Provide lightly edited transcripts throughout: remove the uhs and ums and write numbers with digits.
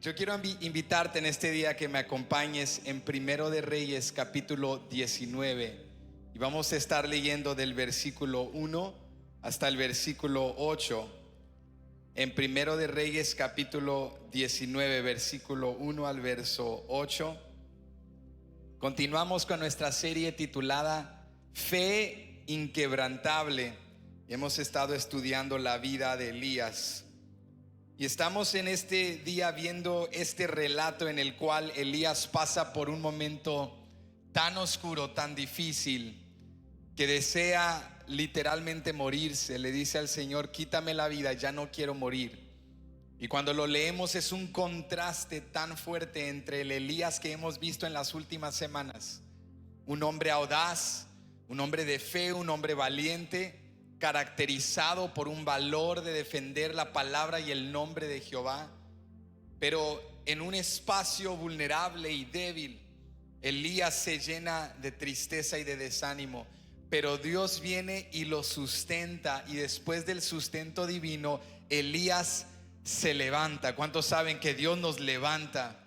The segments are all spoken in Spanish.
Yo quiero invitarte en este día que me acompañes en Primero de Reyes capítulo 19 y vamos a estar leyendo del versículo 1 hasta el versículo 8. En Primero de Reyes capítulo 19 versículo 1 al verso 8. Continuamos con nuestra serie titulada Fe Inquebrantable. Hemos estado estudiando la vida de Elías. Y estamos en este día viendo este relato en el cual Elías pasa por un momento tan oscuro, tan difícil, que desea literalmente morirse. Le dice al Señor: quítame la vida, ya no quiero morir. Y cuando lo leemos es un contraste tan fuerte entre el Elías que hemos visto en las últimas semanas. Un hombre audaz, un hombre de fe, un hombre valiente, caracterizado por un valor de defender la palabra y el nombre de Jehová, pero en un espacio vulnerable y débil. Elías se llena de tristeza y de desánimo, pero Dios viene y lo sustenta, y después del sustento divino Elías se levanta. ¿Cuántos saben que Dios nos levanta?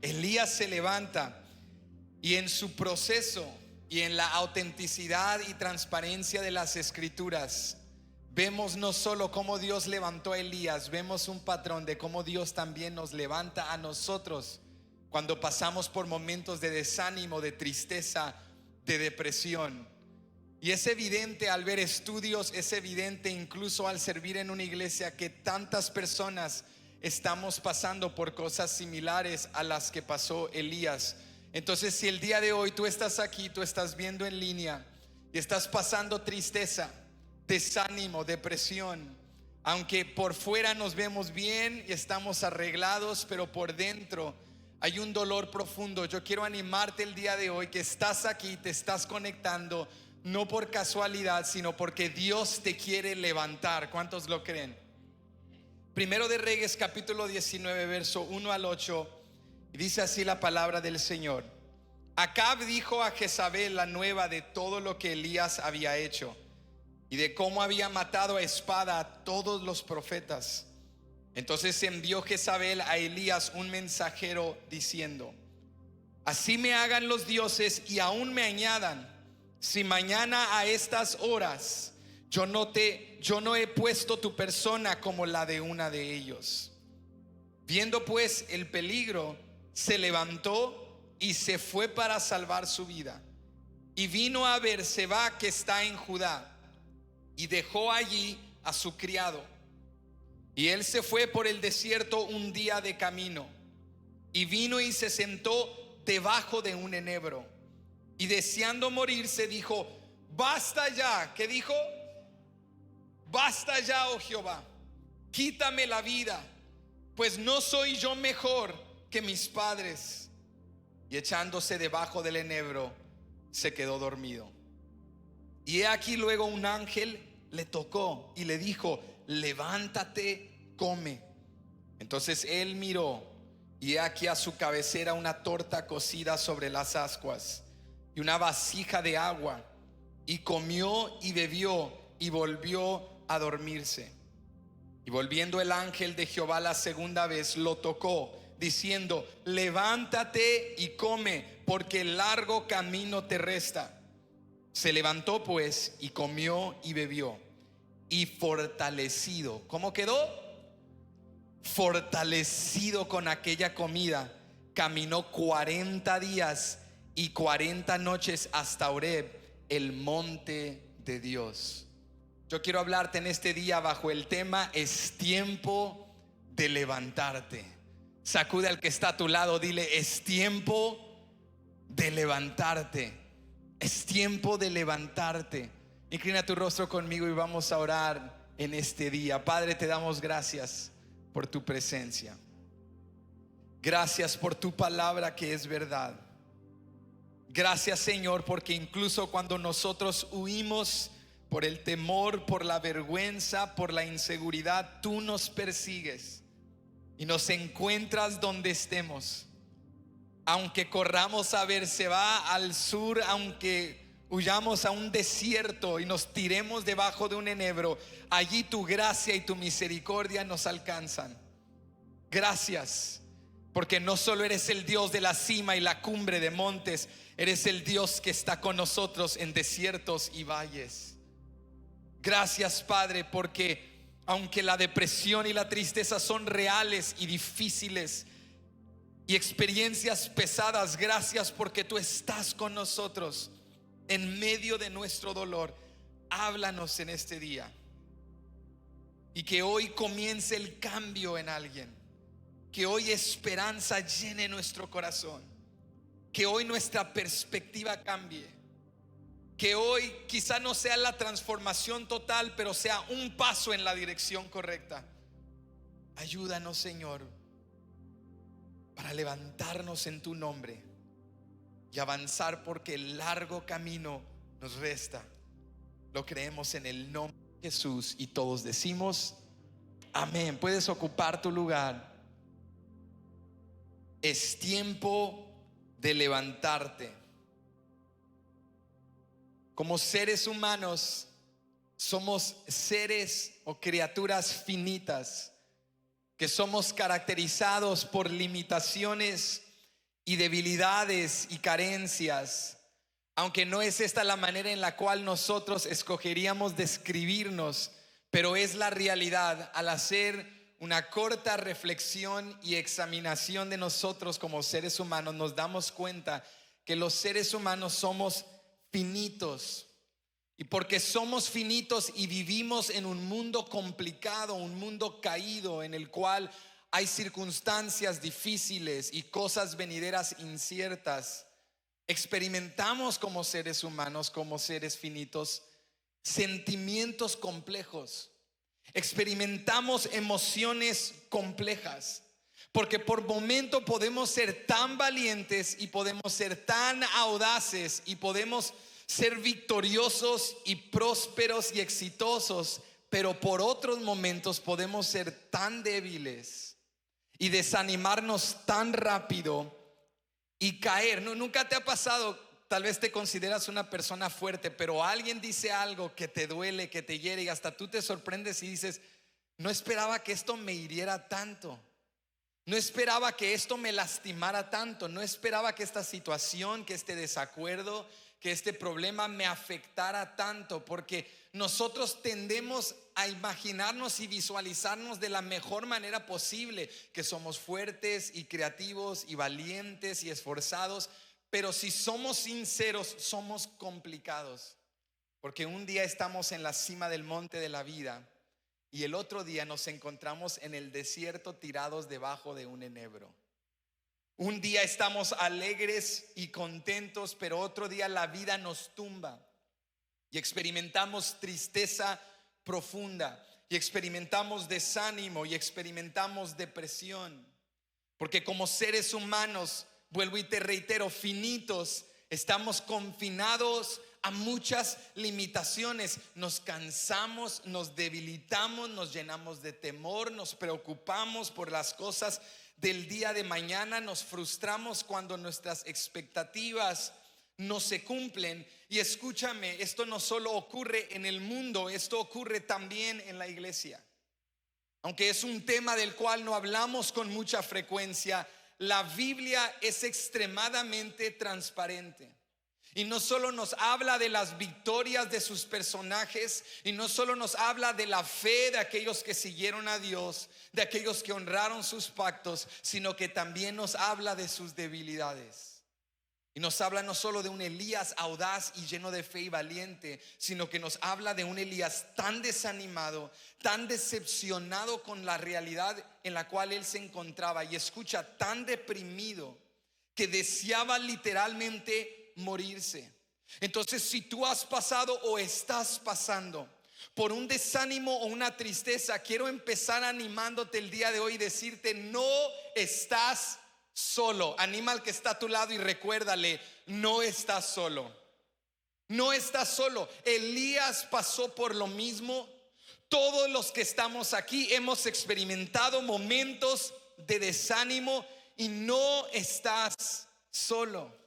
Elías se levanta, y en su proceso y en la autenticidad y transparencia de las escrituras vemos no solo cómo Dios levantó a Elías, vemos un patrón de cómo Dios también nos levanta a nosotros cuando pasamos por momentos de desánimo, de tristeza, de depresión. Y es evidente al ver estudios, es evidente incluso al servir en una iglesia, que tantas personas estamos pasando por cosas similares a las que pasó Elías. Entonces, si el día de hoy tú estás aquí, tú estás viendo en línea y estás pasando tristeza, desánimo, depresión, aunque por fuera nos vemos bien y estamos arreglados, pero por dentro hay un dolor profundo, yo quiero animarte el día de hoy que estás aquí, te estás conectando no por casualidad, sino porque Dios te quiere levantar. ¿Cuántos lo creen? Primero de Reyes capítulo 19 verso 1 al 8. Y dice así la palabra del Señor: Acab dijo a Jezabel la nueva de todo lo que Elías había hecho y de cómo había matado a espada a todos los profetas. Entonces envió Jezabel a Elías un mensajero diciendo: así me hagan los dioses y aún me añadan, si mañana a estas horas yo no he puesto tu persona como la de una de ellos. Viendo pues el peligro, se levantó y se fue para salvar su vida, y vino a Beerseba, que está en Judá, y dejó allí a su criado. Y él se fue por el desierto un día de camino, y vino y se sentó debajo de un enebro, y deseando morirse dijo: basta ya. ¿Qué dijo? Basta ya, oh Jehová, quítame la vida, pues no soy yo mejor que mis padres. Y echándose debajo del enebro se quedó dormido. Y he aquí luego un ángel le tocó y le dijo: levántate, come. Entonces él miró, y he aquí a su cabecera una torta cocida sobre las ascuas y una vasija de agua, y comió y bebió y volvió a dormirse. Y volviendo el ángel de Jehová la segunda vez lo tocó, diciendo: levántate y come, porque el largo camino te resta. Se levantó pues y comió y bebió, y fortalecido, ¿cómo quedó? Fortalecido con aquella comida, caminó 40 días y 40 noches hasta Horeb, el monte de Dios. Yo quiero hablarte en este día bajo el tema: es tiempo de levantarte. Sacude al que está a tu lado, dile: es tiempo de levantarte. Es tiempo de levantarte. Inclina tu rostro conmigo y vamos a orar en este día. Padre, te damos gracias por tu presencia. Gracias por tu palabra que es verdad. Gracias, Señor, porque incluso cuando nosotros huimos por el temor, por la vergüenza, por la inseguridad, tú nos persigues y nos encuentras donde estemos. Aunque corramos a Beerseba, al sur, aunque huyamos a un desierto y nos tiremos debajo de un enebro, allí tu gracia y tu misericordia nos alcanzan. Gracias. Porque no solo eres el Dios de la cima y la cumbre de montes, eres el Dios que está con nosotros en desiertos y valles. Gracias, Padre, porque aunque la depresión y la tristeza son reales y difíciles y experiencias pesadas, gracias porque tú estás con nosotros en medio de nuestro dolor. Háblanos en este día y que hoy comience el cambio en alguien. Que hoy esperanza llene nuestro corazón. Que hoy nuestra perspectiva cambie. Que hoy quizá no sea la transformación total, pero sea un paso en la dirección correcta. Ayúdanos, Señor, para levantarnos en tu nombre y avanzar, porque el largo camino nos resta. Lo creemos en el nombre de Jesús y todos decimos amén. Puedes ocupar tu lugar. Es tiempo de levantarte. Como seres humanos, somos seres o criaturas finitas, que somos caracterizados por limitaciones y debilidades y carencias. Aunque no es esta la manera en la cual nosotros escogeríamos describirnos, pero es la realidad. Al hacer una corta reflexión y examinación de nosotros como seres humanos, nos damos cuenta que los seres humanos somos finitos. Y porque somos finitos y vivimos en un mundo complicado, un mundo caído, en el cual hay circunstancias difíciles y cosas venideras inciertas, experimentamos como seres humanos, como seres finitos, sentimientos complejos. Experimentamos emociones complejas, porque por momento podemos ser tan valientes y podemos ser tan audaces y podemos ser victoriosos y prósperos y exitosos, pero por otros momentos podemos ser tan débiles y desanimarnos tan rápido y caer. ¿No? ¿Nunca te ha pasado? Tal vez te consideras una persona fuerte, pero alguien dice algo que te duele, que te hiere, y hasta tú te sorprendes y dices: no esperaba que esto me hiriera tanto. No esperaba que esto me lastimara tanto. No esperaba que esta situación, que este desacuerdo, que este problema me afectara tanto. Porque nosotros tendemos a imaginarnos y visualizarnos de la mejor manera posible, que somos fuertes y creativos y valientes y esforzados. Pero si somos sinceros, somos complicados, porque un día estamos en la cima del monte de la vida y el otro día nos encontramos en el desierto tirados debajo de un enebro. Un día estamos alegres y contentos, pero otro día la vida nos tumba y experimentamos tristeza profunda y experimentamos desánimo y experimentamos depresión, porque como seres humanos, vuelvo y te reitero, finitos, estamos confinados a muchas limitaciones. Nos cansamos, nos debilitamos, nos llenamos de temor, nos preocupamos por las cosas del día de mañana, nos frustramos cuando nuestras expectativas no se cumplen. Y escúchame, esto no solo ocurre en el mundo, esto ocurre también en la iglesia. Aunque es un tema del cual no hablamos con mucha frecuencia, la Biblia es extremadamente transparente. Y no solo nos habla de las victorias de sus personajes, y no solo nos habla de la fe de aquellos que siguieron a Dios, de aquellos que honraron sus pactos, sino que también nos habla de sus debilidades. Y nos habla no solo de un Elías audaz y lleno de fe y valiente, sino que nos habla de un Elías tan desanimado, tan decepcionado con la realidad en la cual él se encontraba, y escucha, tan deprimido que deseaba literalmente morirse. Entonces, si tú has pasado o estás pasando por un desánimo o una tristeza, quiero empezar animándote el día de hoy y decirte: no estás solo. Anima al que está a tu lado y recuérdale: no estás solo. No estás solo. Elías pasó por lo mismo. Todos los que estamos aquí hemos experimentado momentos de desánimo y no estás solo.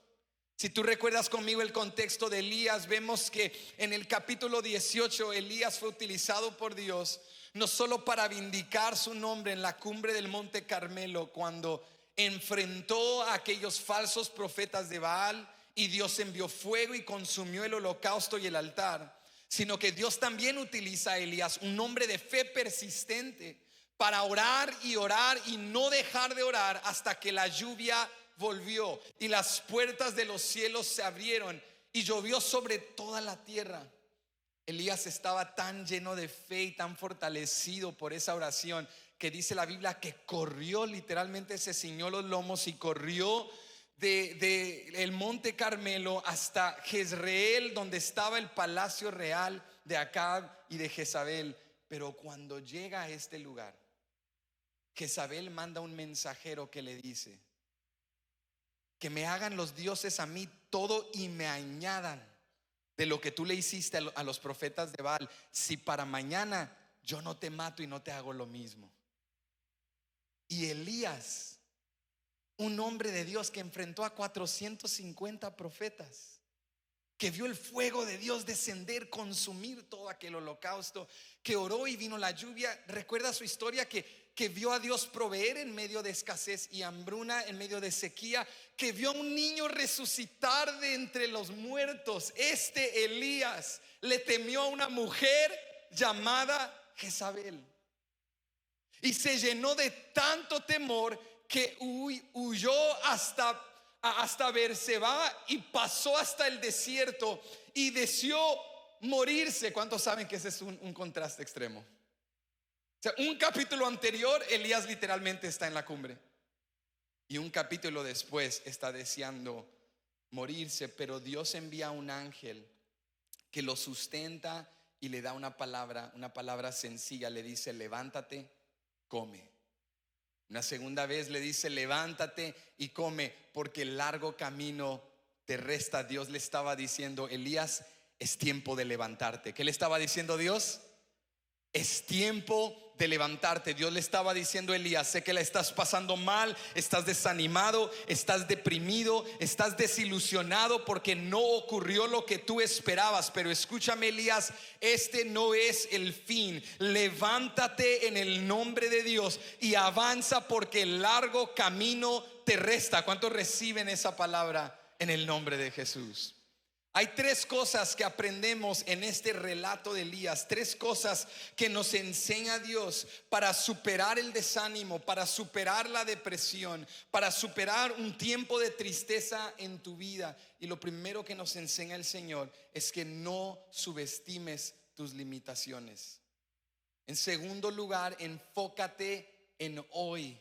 Si tú recuerdas conmigo el contexto de Elías, vemos que en el capítulo 18 Elías fue utilizado por Dios no solo para vindicar su nombre en la cumbre del monte Carmelo, cuando enfrentó a aquellos falsos profetas de Baal y Dios envió fuego y consumió el holocausto y el altar, sino que Dios también utiliza a Elías, un hombre de fe persistente, para orar y no dejar de orar hasta que la lluvia volvió y las puertas de los cielos se abrieron y llovió sobre toda la tierra. Elías estaba tan lleno de fe y tan fortalecido por esa oración que dice la Biblia que corrió, literalmente se ciñó los lomos y corrió de el monte Carmelo hasta Jezreel, donde estaba el palacio real de Acab y de Jezabel. Pero cuando llega a este lugar, Jezabel manda un mensajero que le dice: que me hagan los dioses a mí todo y me añadan de lo que tú le hiciste a los profetas de Baal, si para mañana yo no te mato y no te hago lo mismo. Y Elías, un hombre de Dios que enfrentó a 450 profetas, que vio el fuego de Dios descender, consumir todo aquel holocausto, que oró y vino la lluvia. Recuerda su historia, que vio a Dios proveer en medio de escasez y hambruna, en medio de sequía, que vio a un niño resucitar de entre los muertos. Este Elías le temió a una mujer llamada Jezabel y se llenó de tanto temor que huyó hasta Berseba y pasó hasta el desierto y deseó morirse. ¿Cuántos saben que ese es un contraste extremo? O sea, un capítulo anterior Elías literalmente está en la cumbre y un capítulo después está deseando morirse, pero Dios envía a un ángel que lo sustenta y le da una palabra sencilla. Le dice: levántate, come. Una segunda vez le dice: levántate y come, porque el largo camino te resta. Dios le estaba diciendo: Elías, es tiempo de levantarte. ¿Qué le estaba diciendo Dios? Es tiempo de levantarte. Dios le estaba diciendo a Elías: sé que la estás pasando mal, estás desanimado, estás deprimido, estás desilusionado porque no ocurrió lo que tú esperabas, pero escúchame, Elías, este no es el fin. Levántate en el nombre de Dios y avanza, porque el largo camino te resta. ¿Cuántos reciben esa palabra en el nombre de Jesús? Hay tres cosas que aprendemos en este relato de Elías, tres cosas que nos enseña Dios para superar el desánimo, para superar la depresión, para superar un tiempo de tristeza en tu vida. Y lo primero que nos enseña el Señor es que no subestimes tus limitaciones. En segundo lugar, enfócate en hoy.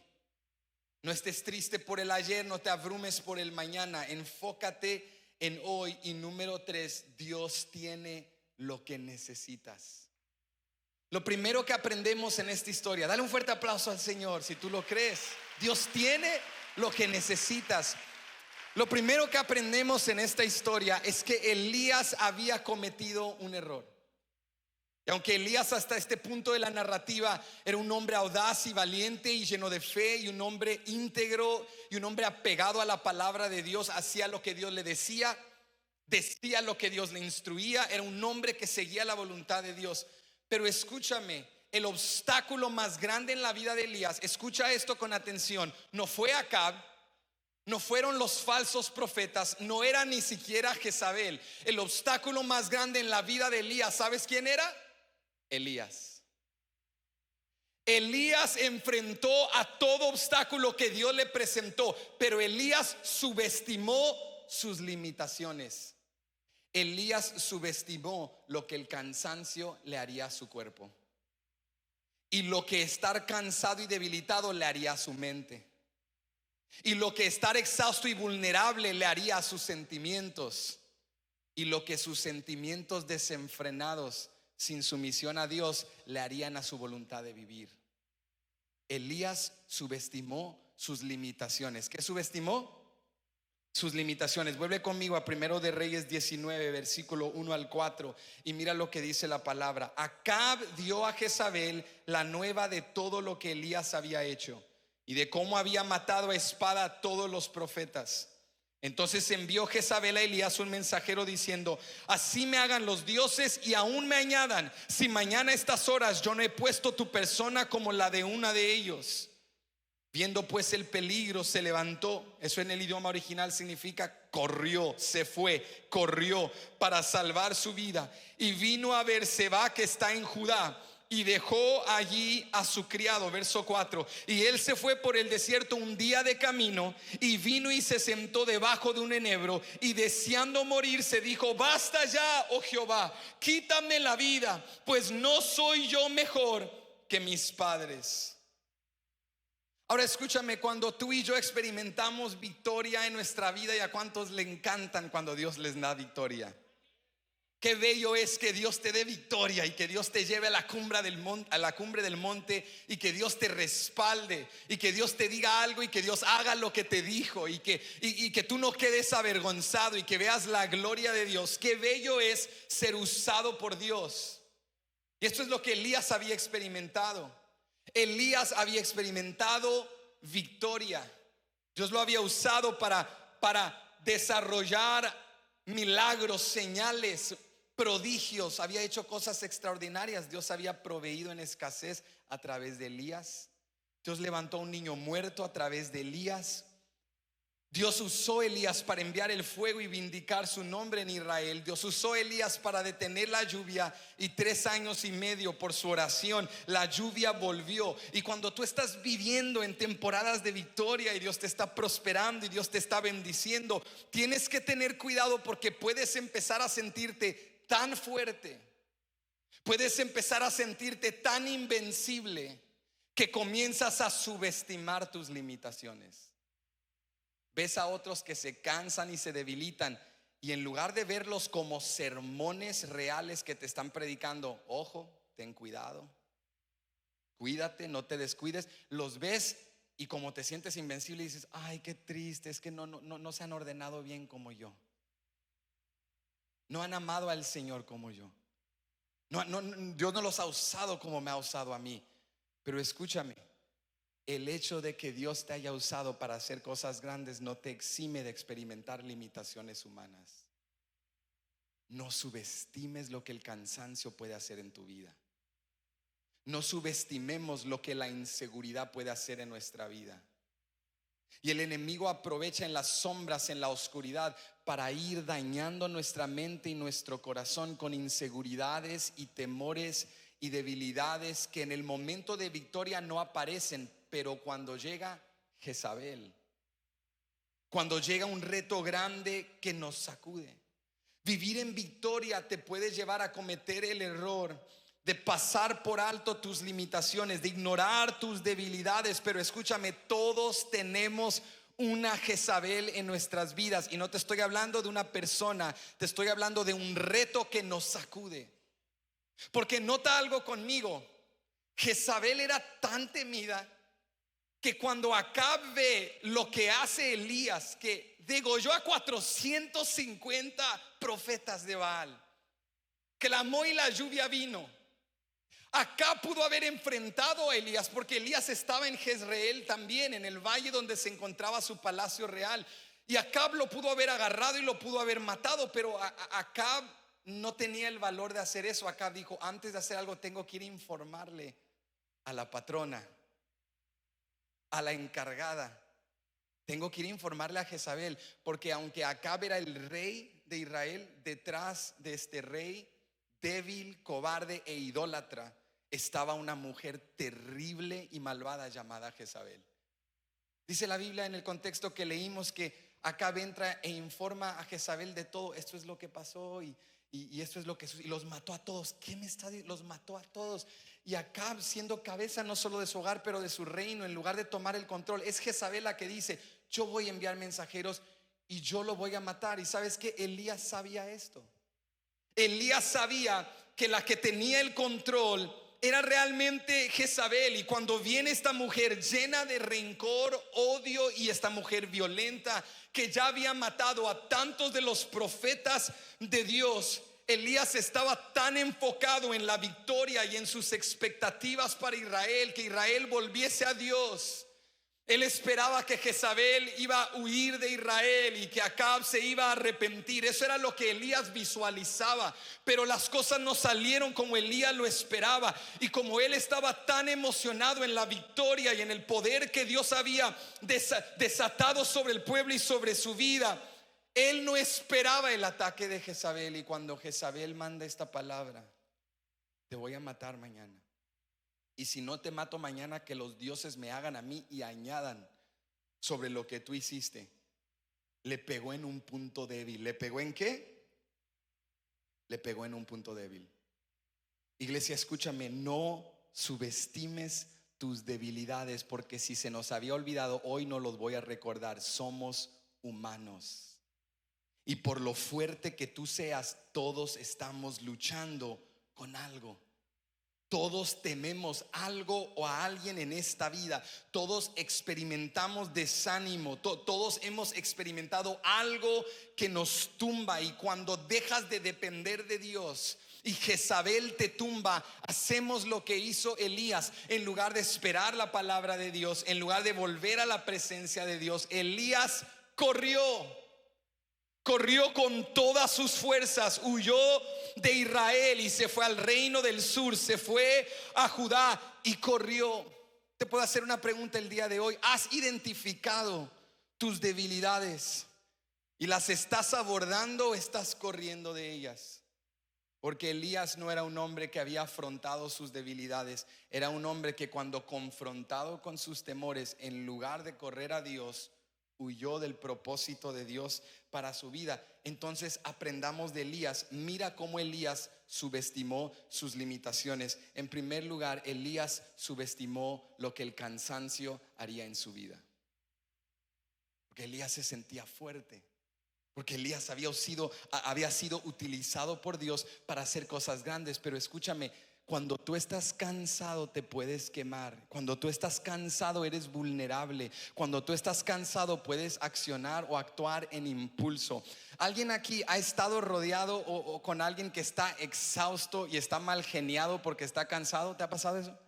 No estés triste por el ayer, no te abrumes por el mañana, enfócate en hoy. Y número 3, Dios tiene lo que necesitas. Lo primero que aprendemos en esta historia, dale un fuerte aplauso al Señor si tú lo crees. Dios tiene lo que necesitas. Lo primero que aprendemos en esta historia es que Elías había cometido un error. Y aunque Elías hasta este punto de la narrativa era un hombre audaz y valiente y lleno de fe, y un hombre íntegro y un hombre apegado a la palabra de Dios, hacía lo que Dios le decía lo que Dios le instruía, era un hombre que seguía la voluntad de Dios. Pero escúchame, el obstáculo más grande en la vida de Elías, escucha esto con atención, no fue Acab, no fueron los falsos profetas, no era ni siquiera Jezabel. El obstáculo más grande en la vida de Elías, ¿sabes quién era? Elías. Elías enfrentó a todo obstáculo que Dios le presentó, pero Elías subestimó sus limitaciones. Elías subestimó lo que el cansancio le haría a su cuerpo y lo que estar cansado y debilitado le haría a su mente, y lo que estar exhausto y vulnerable le haría a sus sentimientos, y lo que sus sentimientos desenfrenados sin sumisión a Dios le harían a su voluntad de vivir. Elías subestimó sus limitaciones. ¿Qué subestimó? Sus limitaciones. Vuelve conmigo a 1 de Reyes 19, versículo 1 al 4, y mira lo que dice la palabra. Acab dio a Jezabel la nueva de todo lo que Elías había hecho y de cómo había matado a espada a todos los profetas. Entonces envió Jezabel a Elías un mensajero diciendo: así me hagan los dioses y aún me añadan, si mañana a estas horas yo no he puesto tu persona como la de una de ellos. Viendo pues el peligro, se levantó. Eso en el idioma original significa corrió, se fue, corrió para salvar su vida. Y vino a Berseba, que está en Judá, y dejó allí a su criado. Verso 4. Y él se fue por el desierto un día de camino, y vino y se sentó debajo de un enebro, y deseando morir se dijo: basta ya, oh Jehová, quítame la vida, pues no soy yo mejor que mis padres. Ahora escúchame, cuando tú y yo experimentamos victoria en nuestra vida, y a cuántos le encantan cuando Dios les da victoria. Qué bello es que Dios te dé victoria y que Dios te lleve a la cumbre del monte, y que Dios te respalde, y que Dios te diga algo, y que Dios haga lo que te dijo, y que tú no quedes avergonzado, y que veas la gloria de Dios. Qué bello es ser usado por Dios. Y esto es lo que Elías había experimentado. Elías había experimentado victoria. Dios lo había usado para desarrollar milagros, señales, prodigios. Había hecho cosas extraordinarias. Dios había proveído en escasez a través de Elías. Dios levantó a un niño muerto a través de Elías. Dios usó a Elías para enviar el fuego y vindicar su nombre en Israel. Dios usó a Elías para detener la lluvia, y 3 años y medio por su oración la lluvia volvió. Y cuando tú estás viviendo en temporadas de victoria y Dios te está prosperando y Dios te está bendiciendo, tienes que tener cuidado, porque puedes empezar a sentirte tan fuerte, puedes empezar a sentirte tan invencible, que comienzas a subestimar tus limitaciones. Ves a otros que se cansan y se debilitan, y en lugar de verlos como sermones reales que te están predicando: ojo, ten cuidado, cuídate, no te descuides, los ves y como te sientes invencible y dices: ay, qué triste, es que no se han ordenado bien como yo, no han amado al Señor como yo, Dios no los ha usado como me ha usado a mí. Pero escúchame, el hecho de que Dios te haya usado para hacer cosas grandes no te exime de experimentar limitaciones humanas. No subestimes lo que el cansancio puede hacer en tu vida. No subestimemos lo que la inseguridad puede hacer en nuestra vida. Y el enemigo aprovecha en las sombras, en la oscuridad, para ir dañando nuestra mente y nuestro corazón con inseguridades y temores y debilidades que en el momento de victoria no aparecen. Pero cuando llega Jezabel, cuando llega un reto grande que nos sacude, vivir en victoria te puede llevar a cometer el error de pasar por alto tus limitaciones, de ignorar tus debilidades. Pero escúchame, todos tenemos una Jezabel en nuestras vidas, y no te estoy hablando de una persona, te estoy hablando de un reto que nos sacude. Porque nota algo conmigo, Jezabel era tan temida que cuando Acab ve lo que hace Elías, que degolló a 450 profetas de Baal, clamó y la lluvia vino, Acab pudo haber enfrentado a Elías, porque Elías estaba en Jezreel también, en el valle donde se encontraba su palacio real, y Acab lo pudo haber agarrado y lo pudo haber matado. Pero Acab no tenía el valor de hacer eso. Acab dijo: antes de hacer algo tengo que ir a informarle a la patrona, a la encargada, tengo que ir a informarle a Jezabel. Porque aunque Acab era el rey de Israel, detrás de este rey débil, cobarde e idólatra estaba una mujer terrible y malvada llamada Jezabel. Dice la Biblia en el contexto que leímos que Acab entra e informa a Jezabel de todo. Esto es lo que pasó y esto es lo que sucedió, y los mató a todos. ¿Qué me está diciendo? Los mató a todos. Y Acab, siendo cabeza no solo de su hogar, pero de su reino, en lugar de tomar el control, es Jezabel la que dice: yo voy a enviar mensajeros y yo lo voy a matar. Y sabes que Elías sabía esto. Elías sabía que la que tenía el control era realmente Jezabel. Y cuando viene esta mujer llena de rencor, odio, y esta mujer violenta que ya había matado a tantos de los profetas de Dios, Elías estaba tan enfocado en la victoria y en sus expectativas para Israel, que Israel volviese a Dios. Él esperaba que Jezabel iba a huir de Israel y que Acab se iba a arrepentir. Eso era lo que Elías visualizaba. Pero las cosas no salieron como Elías lo esperaba. Y como él estaba tan emocionado en la victoria y en el poder que Dios había desatado sobre el pueblo y sobre su vida, él no esperaba el ataque de Jezabel. Y cuando Jezabel manda esta palabra: te voy a matar mañana, y si no te mato mañana, que los dioses me hagan a mí y añadan sobre lo que tú hiciste. Le pegó en un punto débil. ¿Le pegó en qué? Le pegó en un punto débil. Iglesia, escúchame, no subestimes tus debilidades, porque si se nos había olvidado, hoy no los voy a recordar. Somos humanos, y por lo fuerte que tú seas, todos estamos luchando con algo. Todos tememos algo o a alguien en esta vida. Todos experimentamos desánimo. Todos hemos experimentado algo que nos tumba. Y cuando dejas de depender de Dios y Jezabel te tumba, hacemos lo que hizo Elías. En lugar de esperar la palabra de Dios, en lugar de volver a la presencia de Dios, Elías corrió con todas sus fuerzas, huyó de Israel y se fue al reino del sur, se fue a Judá y corrió. Te puedo hacer una pregunta el día de hoy. ¿Has identificado tus debilidades y las estás abordando o estás corriendo de ellas? Porque Elías no era un hombre que había afrontado sus debilidades. Era un hombre que, cuando confrontado con sus temores, en lugar de correr a Dios, huyó del propósito de Dios para su vida. Entonces aprendamos de Elías. Mira cómo Elías subestimó sus limitaciones. En primer lugar, Elías subestimó lo que el cansancio haría en su vida. Porque Elías se sentía fuerte. Porque Elías había sido utilizado por Dios para hacer cosas grandes. Pero escúchame, cuando tú estás cansado te puedes quemar. Cuando tú estás cansado eres vulnerable. Cuando tú estás cansado puedes accionar o actuar en impulso. ¿Alguien aquí ha estado rodeado o con alguien que está exhausto y está mal geniado porque está cansado? ¿Te ha pasado eso?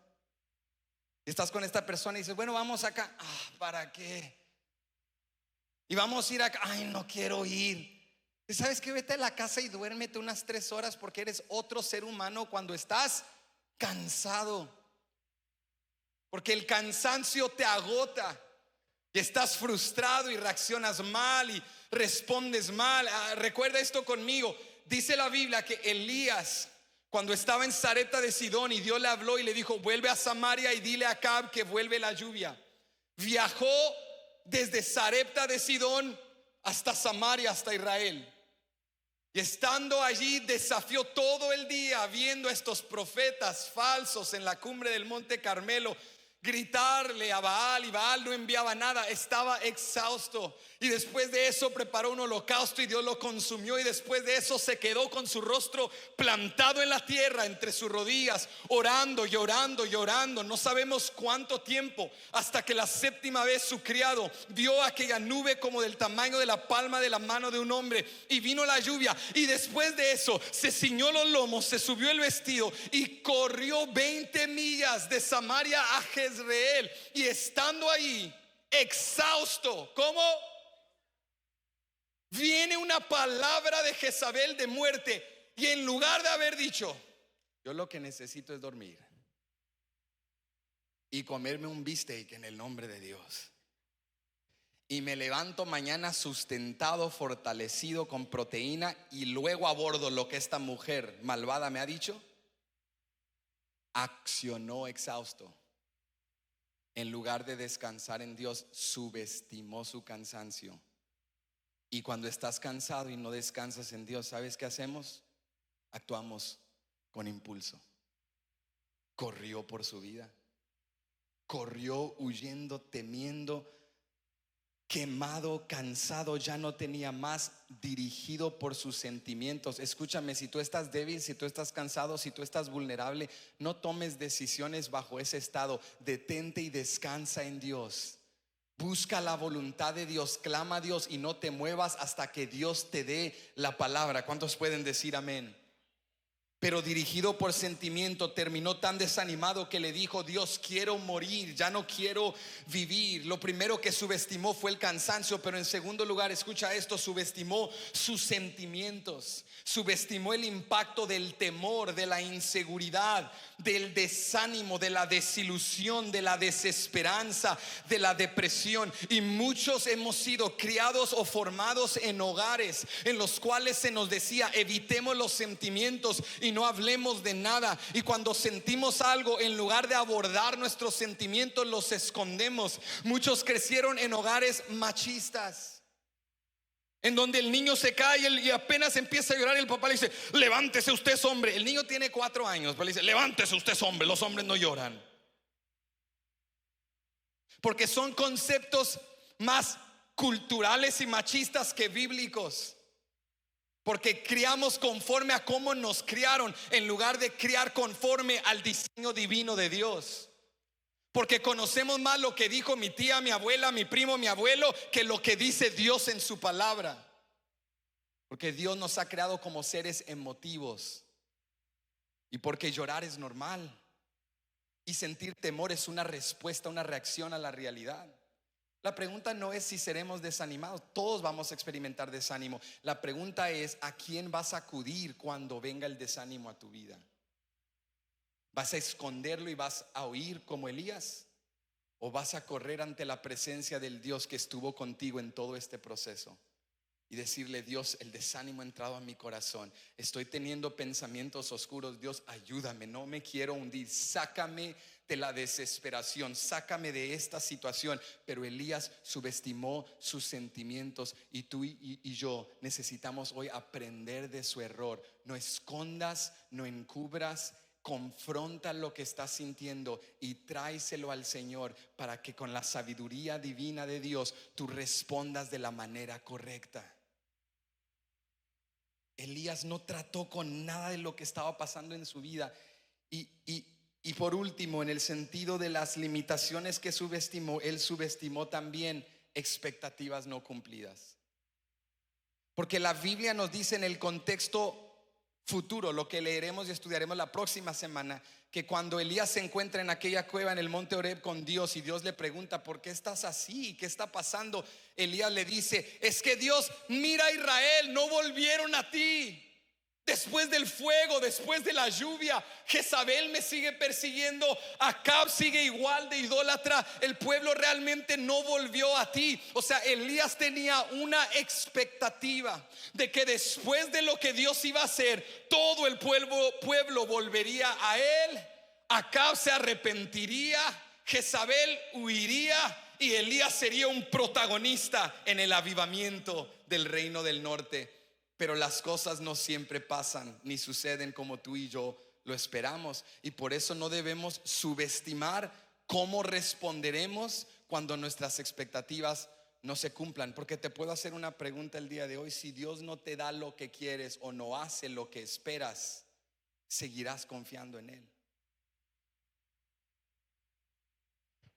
Y estás con esta persona y dices: bueno, vamos acá. ¿Para qué? Y vamos a ir acá. Ay, no quiero ir. ¿Sabes qué? Vete a la casa y duérmete unas 3 horas, porque eres otro ser humano cuando estás cansado. Porque el cansancio te agota y estás frustrado y reaccionas mal y respondes mal. Recuerda esto conmigo. Dice la Biblia que Elías, cuando estaba en Sarepta de Sidón, y Dios le habló y le dijo: vuelve a Samaria y dile a Acab que vuelve la lluvia. Viajó desde Sarepta de Sidón hasta Samaria, hasta Israel. Y estando allí desafió todo el día, viendo a estos profetas falsos en la cumbre del monte Carmelo gritarle a Baal, y Baal no enviaba nada. Estaba exhausto. Y después de eso preparó un holocausto y Dios lo consumió. Y después de eso se quedó con su rostro plantado en la tierra, entre sus rodillas, orando, llorando, llorando. No sabemos cuánto tiempo, hasta que la 7ª vez su criado vio aquella nube como del tamaño de la palma de la mano de un hombre, y vino la lluvia. Y después de eso se ciñó los lomos, se subió el vestido y corrió 20 millas de Samaria a Jezreel. Y estando ahí exhausto, ¿cómo? Viene una palabra de Jezabel de muerte, y en lugar de haber dicho: yo lo que necesito es dormir y comerme un bistec en el nombre de Dios, y me levanto mañana sustentado, fortalecido, con proteína, y luego abordo lo que esta mujer malvada me ha dicho, accionó exhausto. En lugar de descansar en Dios, subestimó su cansancio. Y cuando estás cansado y no descansas en Dios, ¿sabes qué hacemos? Actuamos con impulso. Corrió por su vida. Corrió huyendo, temiendo, quemado, cansado, ya no tenía más, dirigido por sus sentimientos. Escúchame, si tú estás débil, si tú estás cansado, si tú estás vulnerable, no tomes decisiones bajo ese estado. Detente y descansa en Dios. Busca la voluntad de Dios, clama a Dios y no te muevas hasta que Dios te dé la palabra. ¿Cuántos pueden decir amén? pero dirigido por sentimiento, terminó tan desanimado que le dijo: Dios, quiero morir, ya no quiero vivir. Lo primero que subestimó fue el cansancio, pero en segundo lugar, escucha esto, subestimó sus sentimientos, subestimó el impacto del temor, de la inseguridad, del desánimo, de la desilusión, de la desesperanza, de la depresión. Y muchos hemos sido criados o formados en hogares en los cuales se nos decía: evitemos los sentimientos y no hablemos de nada. Y cuando sentimos algo, en lugar de abordar nuestros sentimientos, los escondemos. Muchos crecieron en hogares machistas, en donde el niño se cae y apenas empieza a llorar, el papá le dice: levántese, usted es hombre. El niño tiene 4 años, pero le dice: levántese, usted es hombre. Los hombres no lloran. Porque son conceptos más culturales y machistas que bíblicos. Porque criamos conforme a cómo nos criaron, en lugar de criar conforme al diseño divino de Dios. Porque conocemos más lo que dijo mi tía, mi abuela, mi primo, mi abuelo, que lo que dice Dios en su palabra. Porque Dios nos ha creado como seres emotivos, y porque llorar es normal, y sentir temor es una respuesta, una reacción a la realidad. La pregunta no es si seremos desanimados. Todos vamos a experimentar desánimo. La pregunta es: ¿a quién vas a acudir cuando venga el desánimo a tu vida? ¿Vas a esconderlo y vas a huir como Elías? ¿O vas a correr ante la presencia del Dios que estuvo contigo en todo este proceso y decirle: Dios, el desánimo ha entrado a mi corazón, estoy teniendo pensamientos oscuros, Dios, ayúdame, no me quiero hundir, sácame de la desesperación, sácame de esta situación? Pero Elías subestimó sus sentimientos, y tú y yo necesitamos hoy aprender de su error. No escondas, no encubras. Confronta lo que estás sintiendo y tráeselo al Señor, para que con la sabiduría divina de Dios tú respondas de la manera correcta. Elías no trató con nada de lo que estaba pasando en su vida. Y por último, en el sentido de las limitaciones que subestimó, él subestimó también expectativas no cumplidas. Porque la Biblia nos dice en el contexto futuro, lo que leeremos y estudiaremos la próxima semana, que cuando Elías se encuentra en aquella cueva en el monte Horeb con Dios, y Dios le pregunta: ¿por qué estás así? ¿Qué está pasando? Elías le dice: es que Dios, mira a Israel, no volvieron a ti. Después del fuego, después de la lluvia, Jezabel me sigue persiguiendo, Acab sigue igual de idólatra, el pueblo realmente no volvió a ti. O sea, Elías tenía una expectativa de que después de lo que Dios iba a hacer, todo el pueblo volvería a él. Acab se arrepentiría, Jezabel huiría, y Elías sería un protagonista en el avivamiento del reino del norte. Pero las cosas no siempre pasan ni suceden como tú y yo lo esperamos, y por eso no debemos subestimar cómo responderemos cuando nuestras expectativas no se cumplan. Porque te puedo hacer una pregunta el día de hoy: si Dios no te da lo que quieres o no hace lo que esperas, ¿seguirás confiando en Él?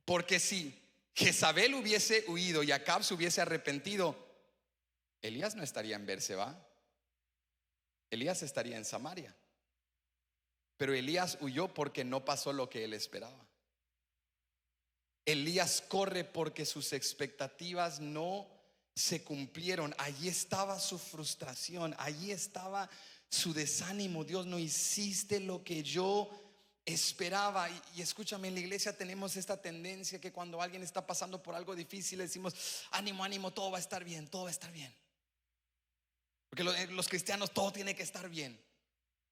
Porque si Jezabel hubiese huido y Acab se hubiese arrepentido, Elías no estaría en Berseba, Elías estaría en Samaria. Pero Elías huyó porque no pasó lo que él esperaba. Elías corre porque sus expectativas no se cumplieron. Allí estaba su frustración, allí estaba su desánimo. Dios, no hiciste lo que yo esperaba. Y escúchame, en la iglesia tenemos esta tendencia que cuando alguien está pasando por algo difícil, le decimos: ánimo, ánimo, todo va a estar bien, todo va a estar bien. Porque los cristianos, todo tiene que estar bien.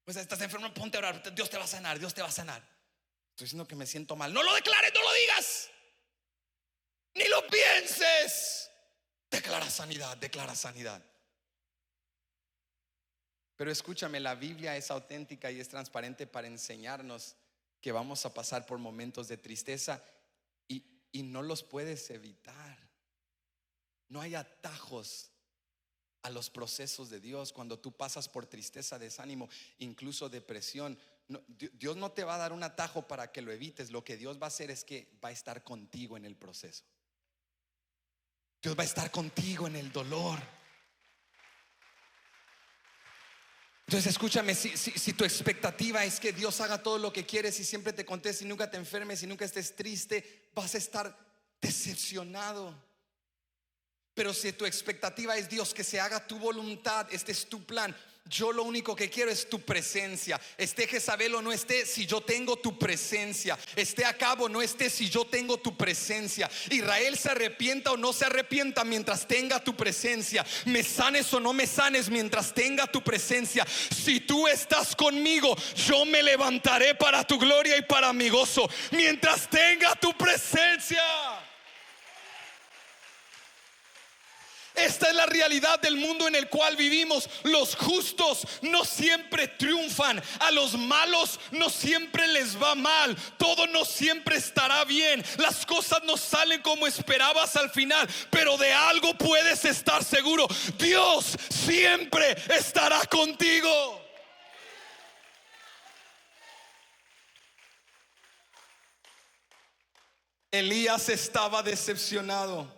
Pues estás enfermo, ponte a orar, Dios te va a sanar, Dios te va a sanar. Estoy diciendo que me siento mal. No lo declares, no lo digas, ni lo pienses. Declara sanidad, declara sanidad. Pero escúchame, la Biblia es auténtica y es transparente para enseñarnos que vamos a pasar por momentos de tristeza, y no los puedes evitar. No hay atajos a los procesos de Dios. Cuando tú pasas por tristeza, desánimo, incluso depresión, Dios no te va a dar un atajo para que lo evites. Lo que Dios va a hacer es que va a estar contigo en el proceso. Dios va a estar contigo en el dolor. Entonces escúchame, si tu expectativa es que Dios haga todo lo que quieres y siempre te conteste y nunca te enfermes y nunca estés triste, vas a estar decepcionado. Pero si tu expectativa es Dios, que se haga tu voluntad, este es tu plan. Yo lo único que quiero es tu presencia. Esté Jezabel o no esté, si yo tengo tu presencia. Esté Acab o no esté, si yo tengo tu presencia. Israel se arrepienta o no se arrepienta mientras tenga tu presencia. Me sanes o no me sanes mientras tenga tu presencia. Si tú estás conmigo, yo me levantaré para tu gloria y para mi gozo. Mientras tenga tu presencia. Esta es la realidad del mundo en el cual vivimos. Los justos no siempre triunfan. A los malos no siempre les va mal. Todo no siempre estará bien. Las cosas no salen como esperabas al final. Pero de algo puedes estar seguro: Dios siempre estará contigo. Elías estaba decepcionado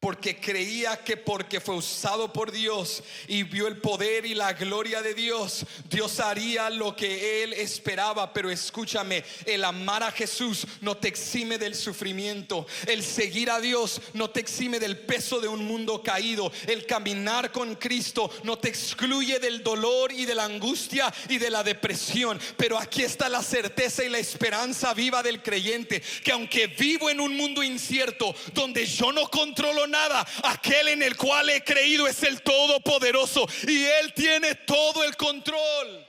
porque creía que porque fue usado por Dios y vio el poder y la gloria de Dios, Dios haría lo que él esperaba. Pero escúchame, el amar a Jesús no te exime del sufrimiento. El seguir a Dios no te exime del peso de un mundo caído. El caminar con Cristo no te excluye del dolor y de la angustia y de la depresión. Pero aquí está la certeza y la esperanza viva del creyente, que aunque vivo en un mundo incierto donde yo no controlo nada, aquel en el cual he creído es el Todopoderoso y Él tiene todo el control.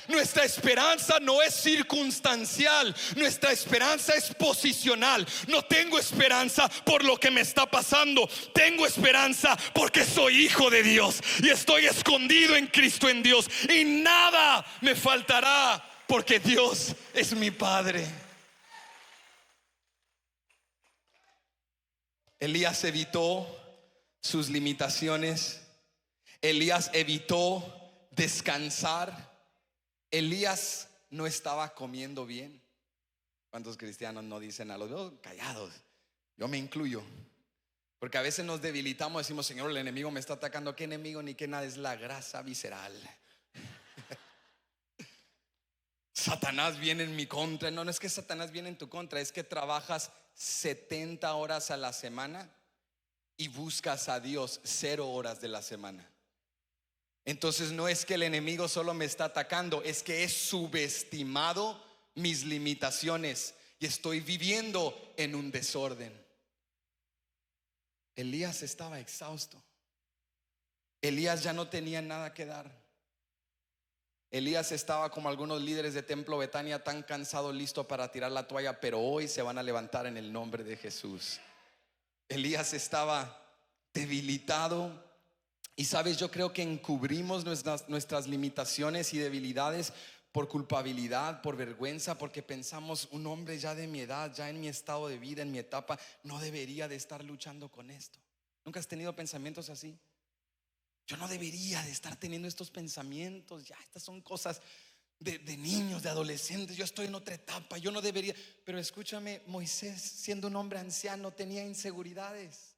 Nuestra esperanza no es circunstancial, nuestra esperanza es posicional. No tengo esperanza por lo que me está pasando, tengo esperanza porque soy hijo de Dios y estoy escondido en Cristo, en Dios, y nada me faltará porque Dios es mi Padre. Elías evitó sus limitaciones. Elías evitó descansar. Elías no estaba comiendo bien. ¿Cuántos cristianos no dicen a los dos callados? Yo me incluyo, porque a veces nos debilitamos, decimos: Señor, el enemigo me está atacando. ¿Qué enemigo ni qué nada? Es la grasa visceral. Satanás viene en mi contra. No, no es que Satanás viene en tu contra, es que trabajas 70 horas a la semana y buscas a Dios 0 horas de la semana. Entonces no es que el enemigo solo me está atacando, es que he subestimado mis limitaciones y estoy viviendo en un desorden. Elías estaba exhausto. Elías ya no tenía nada que dar. Elías estaba como algunos líderes de Templo Betania, tan cansado, listo para tirar la toalla, pero hoy se van a levantar en el nombre de Jesús. Elías estaba debilitado. Y sabes, yo creo que encubrimos nuestras limitaciones y debilidades por culpabilidad, por vergüenza, porque pensamos: un hombre ya de mi edad, ya en mi estado de vida, en mi etapa, no debería de estar luchando con esto. ¿Nunca has tenido pensamientos así? Yo no debería de estar teniendo estos pensamientos. Ya, estas son cosas de niños, de adolescentes. Yo estoy en otra etapa, yo no debería. Pero escúchame, Moisés, siendo un hombre anciano, tenía inseguridades.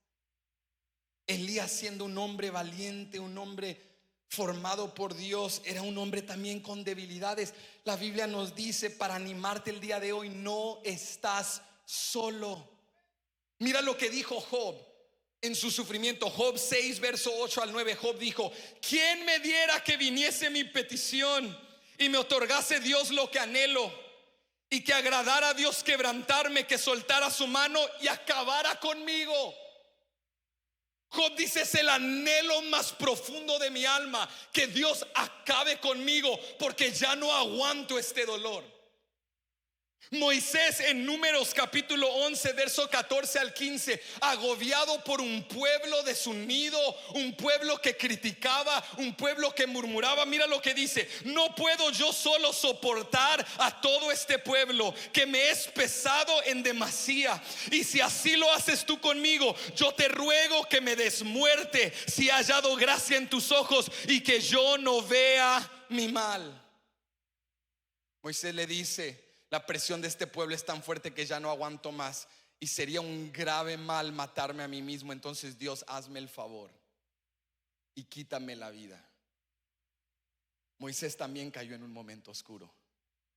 Elías, siendo un hombre valiente, un hombre formado por Dios, era un hombre también con debilidades. La Biblia nos dice, para animarte el día de hoy: no estás solo. Mira lo que dijo Job en su sufrimiento. Job 6, verso 8 al 9. Job dijo: ¿quién me diera que viniese mi petición y me otorgase Dios lo que anhelo? Y que agradara a Dios quebrantarme, que soltara su mano y acabara conmigo. Job dice: es el anhelo más profundo de mi alma, que Dios acabe conmigo, porque ya no aguanto este dolor. Moisés, en Números capítulo 11, verso 14 al 15, agobiado por un pueblo desunido, un pueblo que criticaba, un pueblo que murmuraba. Mira lo que dice: no puedo yo solo soportar a todo este pueblo, que me es pesado en demasía. Y si así lo haces tú conmigo, yo te ruego que me des muerte, si he hallado gracia en tus ojos, y que yo no vea mi mal. Moisés le dice: la presión de este pueblo es tan fuerte que ya no aguanto más, y sería un grave mal matarme a mí mismo. Entonces, Dios, hazme el favor y quítame la vida. Moisés también cayó en un momento oscuro.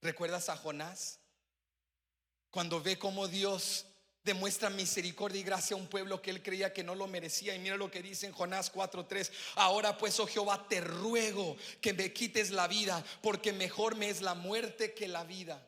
¿Recuerdas a Jonás? Cuando ve cómo Dios demuestra misericordia y gracia a un pueblo que él creía que no lo merecía. Y mira lo que dice en Jonás 4:3: ahora pues, oh Jehová, te ruego que me quites la vida, porque mejor me es la muerte que la vida.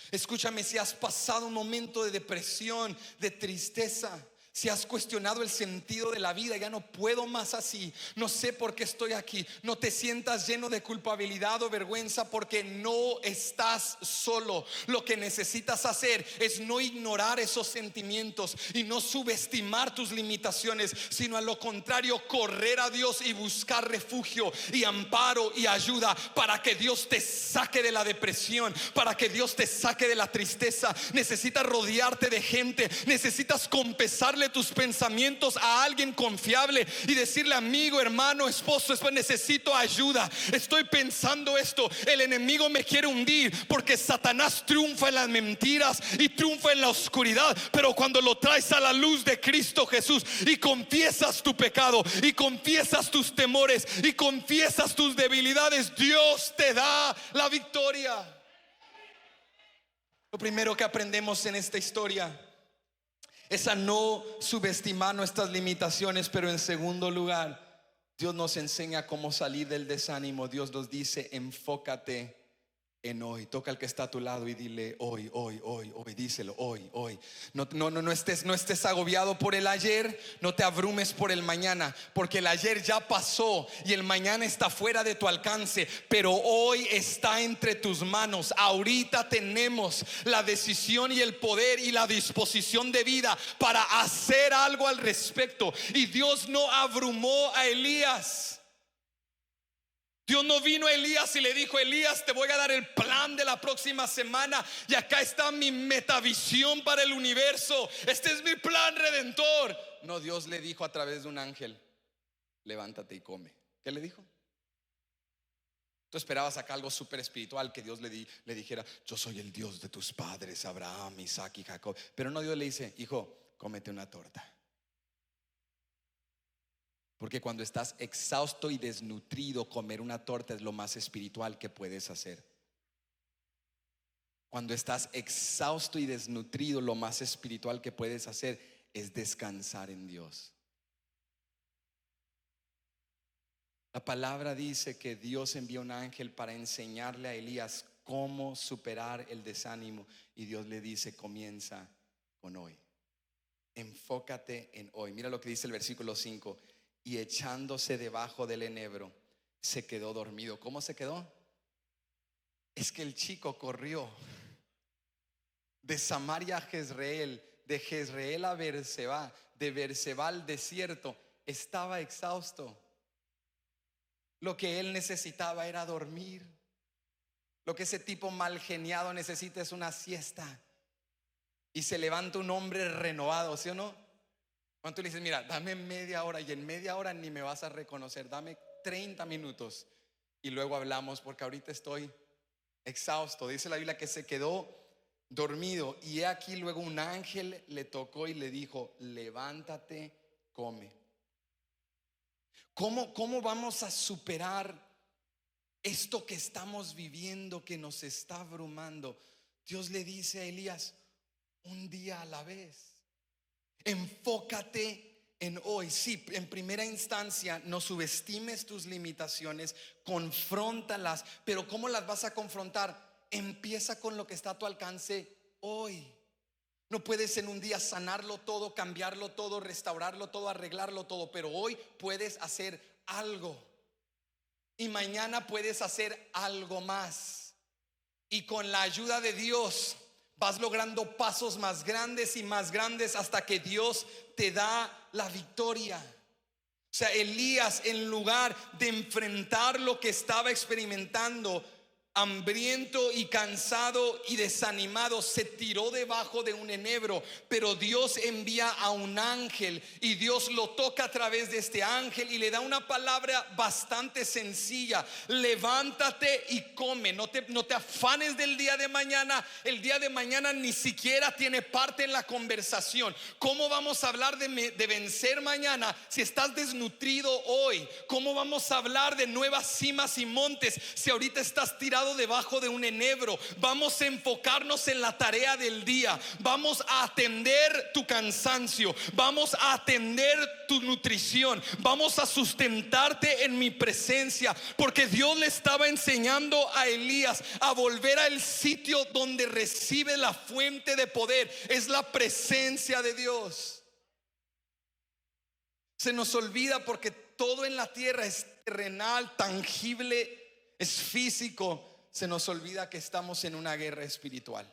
Escúchame, si has pasado un momento de depresión, de tristeza, si has cuestionado el sentido de la vida, ya no puedo más así, no sé por qué estoy aquí, no te sientas lleno de culpabilidad o vergüenza, porque no estás solo. Lo que necesitas hacer es no ignorar esos sentimientos y no subestimar tus limitaciones, sino a lo contrario, correr a Dios y buscar refugio y amparo y ayuda para que Dios te saque de la depresión, para que Dios te saque de la tristeza. Necesitas rodearte de gente, necesitas confesarle tus pensamientos a alguien confiable y decirle: amigo, hermano, esposo, necesito ayuda, estoy pensando esto, el enemigo me quiere hundir, porque Satanás triunfa en las mentiras y triunfa en la oscuridad, pero cuando lo traes a la luz de Cristo Jesús y confiesas tu pecado y confiesas tus temores y confiesas tus debilidades, Dios te da la victoria. Lo primero que aprendemos en esta historia es a no subestimar nuestras limitaciones, pero en segundo lugar, Dios nos enseña cómo salir del desánimo. Dios nos dice: enfócate en hoy. Toca al que está a tu lado y dile: hoy, hoy, hoy, hoy. Díselo: hoy, hoy. No estés agobiado por el ayer, no te abrumes por el mañana, porque el ayer ya pasó y el mañana está fuera de tu alcance, pero hoy está entre tus manos. Ahorita tenemos la decisión y el poder y la disposición de vida para hacer algo al respecto. Y Dios no abrumó a Elías. Dios no vino a Elías y le dijo: Elías, te voy a dar el plan de la próxima semana y acá está mi metavisión para el universo, este es mi plan redentor. No, Dios le dijo a través de un ángel: levántate y come. ¿Qué le dijo? Tú esperabas acá algo súper espiritual, que Dios le dijera: yo soy el Dios de tus padres Abraham, Isaac y Jacob. Pero no, Dios le dice: hijo, cómete una torta. Porque cuando estás exhausto y desnutrido, comer una torta es lo más espiritual que puedes hacer. Cuando estás exhausto y desnutrido, lo más espiritual que puedes hacer es descansar en Dios. La palabra dice que Dios envió un ángel para enseñarle a Elías cómo superar el desánimo. Y Dios le dice: comienza con hoy. Enfócate en hoy. Mira lo que dice el versículo 5: y echándose debajo del enebro, se quedó dormido. ¿Cómo se quedó? Es que el chico corrió de Samaria a Jezreel, de Jezreel a Berseba, de Berseba al desierto. Estaba exhausto. Lo que él necesitaba era dormir. Lo que ese tipo mal geniado necesita es una siesta. Y se levanta un hombre renovado, ¿sí o no? Cuando tú le dices: mira, dame media hora, y en media hora ni me vas a reconocer, dame 30 minutos y luego hablamos, porque ahorita estoy exhausto. Dice la Biblia que se quedó dormido, y he aquí luego un ángel le tocó y le dijo: levántate, come. ¿Cómo vamos a superar esto que estamos viviendo, que nos está abrumando? Dios le dice a Elías: un día a la vez. Enfócate en hoy. Sí, en primera instancia, no subestimes tus limitaciones, confróntalas. Pero ¿cómo las vas a confrontar? Empieza con lo que está a tu alcance hoy. No puedes en un día sanarlo todo, cambiarlo todo, restaurarlo todo, arreglarlo todo, pero hoy puedes hacer algo y mañana puedes hacer algo más. Y con la ayuda de Dios vas logrando pasos más grandes y más grandes hasta que Dios te da la victoria. O sea, Elías, en lugar de enfrentar lo que estaba experimentando, hambriento y cansado y desanimado, se tiró debajo de un enebro, pero Dios envía a un ángel y Dios lo toca a través de este ángel y le da una palabra bastante sencilla: levántate y come. No te afanes del día de mañana. El día de mañana ni siquiera tiene parte en la conversación. ¿Cómo vamos a hablar de vencer mañana si estás desnutrido hoy? ¿Cómo vamos a hablar de nuevas cimas y montes si ahorita estás tirado debajo de un enebro? Vamos a enfocarnos en la tarea del día. Vamos a atender tu cansancio. Vamos a atender tu nutrición. Vamos a sustentarte en mi presencia, porque Dios le estaba enseñando a Elías a volver al sitio donde recibe la fuente de poder. Es la presencia de Dios. Se nos olvida porque todo en la tierra es terrenal, tangible, es físico. Se nos olvida que estamos en una guerra espiritual.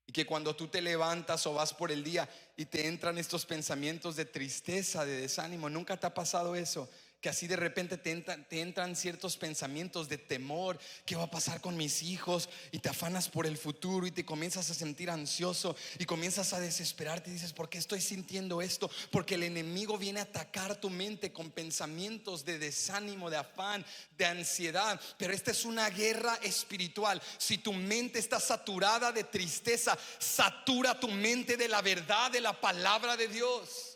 Y que cuando tú te levantas o vas por el día y te entran estos pensamientos de tristeza, de desánimo, ¿nunca te ha pasado eso? Que así de repente te entran ciertos pensamientos de temor. ¿Qué va a pasar con mis hijos? Y te afanas por el futuro y te comienzas a sentir ansioso y comienzas a desesperarte y dices: ¿por qué estoy sintiendo esto? Porque el enemigo viene a atacar tu mente con pensamientos de desánimo, de afán, de ansiedad. Pero esta es una guerra espiritual. Si tu mente está saturada de tristeza, satura tu mente de la verdad de la palabra de Dios.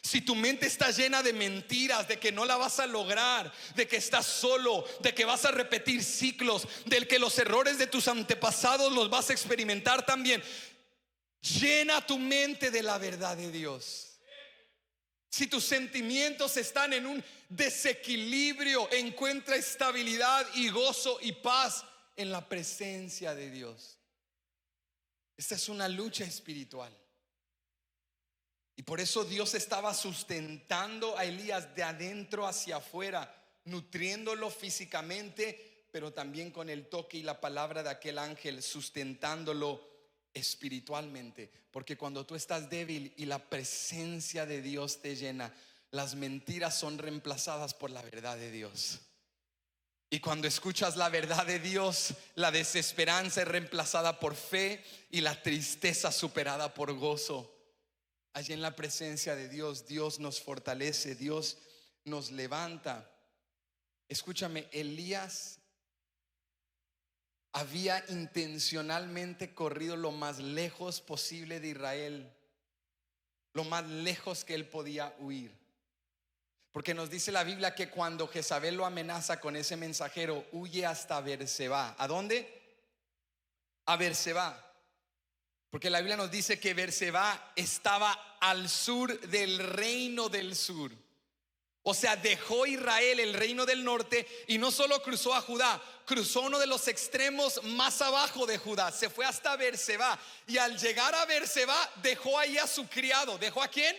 Si tu mente está llena de mentiras, de que no la vas a lograr, de que estás solo, de que vas a repetir ciclos, de que los errores de tus antepasados los vas a experimentar también, llena tu mente de la verdad de Dios. Si tus sentimientos están en un desequilibrio, encuentra estabilidad y gozo y paz en la presencia de Dios. Esta es una lucha espiritual. Y por eso Dios estaba sustentando a Elías de adentro hacia afuera, nutriéndolo físicamente, pero también con el toque y la palabra de aquel ángel, sustentándolo espiritualmente. Porque cuando tú estás débil y la presencia de Dios te llena, las mentiras son reemplazadas por la verdad de Dios. Y cuando escuchas la verdad de Dios, la desesperanza es reemplazada por fe y la tristeza superada por gozo. Allí en la presencia de Dios, Dios nos fortalece, Dios nos levanta. Escúchame, Elías había intencionalmente corrido lo más lejos posible de Israel, lo más lejos que él podía huir. Porque nos dice la Biblia que cuando Jezabel lo amenaza con ese mensajero, huye hasta Berseba. ¿A dónde? A Berseba. Porque la Biblia nos dice que Berseba estaba al sur del reino del sur. O sea, dejó Israel, el reino del norte, y no solo cruzó a Judá, cruzó uno de los extremos más abajo de Judá. Se fue hasta Berseba. Y al llegar a Berseba, dejó ahí a su criado. ¿Dejó a quién?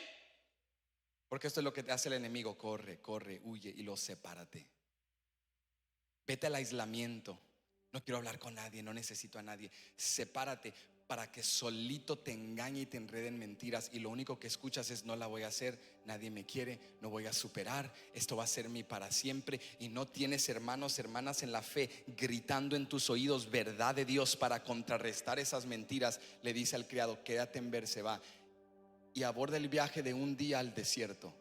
Porque esto es lo que te hace el enemigo: corre, corre, huye y lo sepárate. Vete al aislamiento. No quiero hablar con nadie, no necesito a nadie. Sepárate para que solito te engañe y te enrede en mentiras, y lo único que escuchas es: no la voy a hacer, nadie me quiere, no voy a superar, esto va a ser mi para siempre. Y no tienes hermanos, hermanas en la fe gritando en tus oídos verdad de Dios para contrarrestar esas mentiras. Le dice al criado: quédate en Berseba, y aborda el viaje de un día al desierto.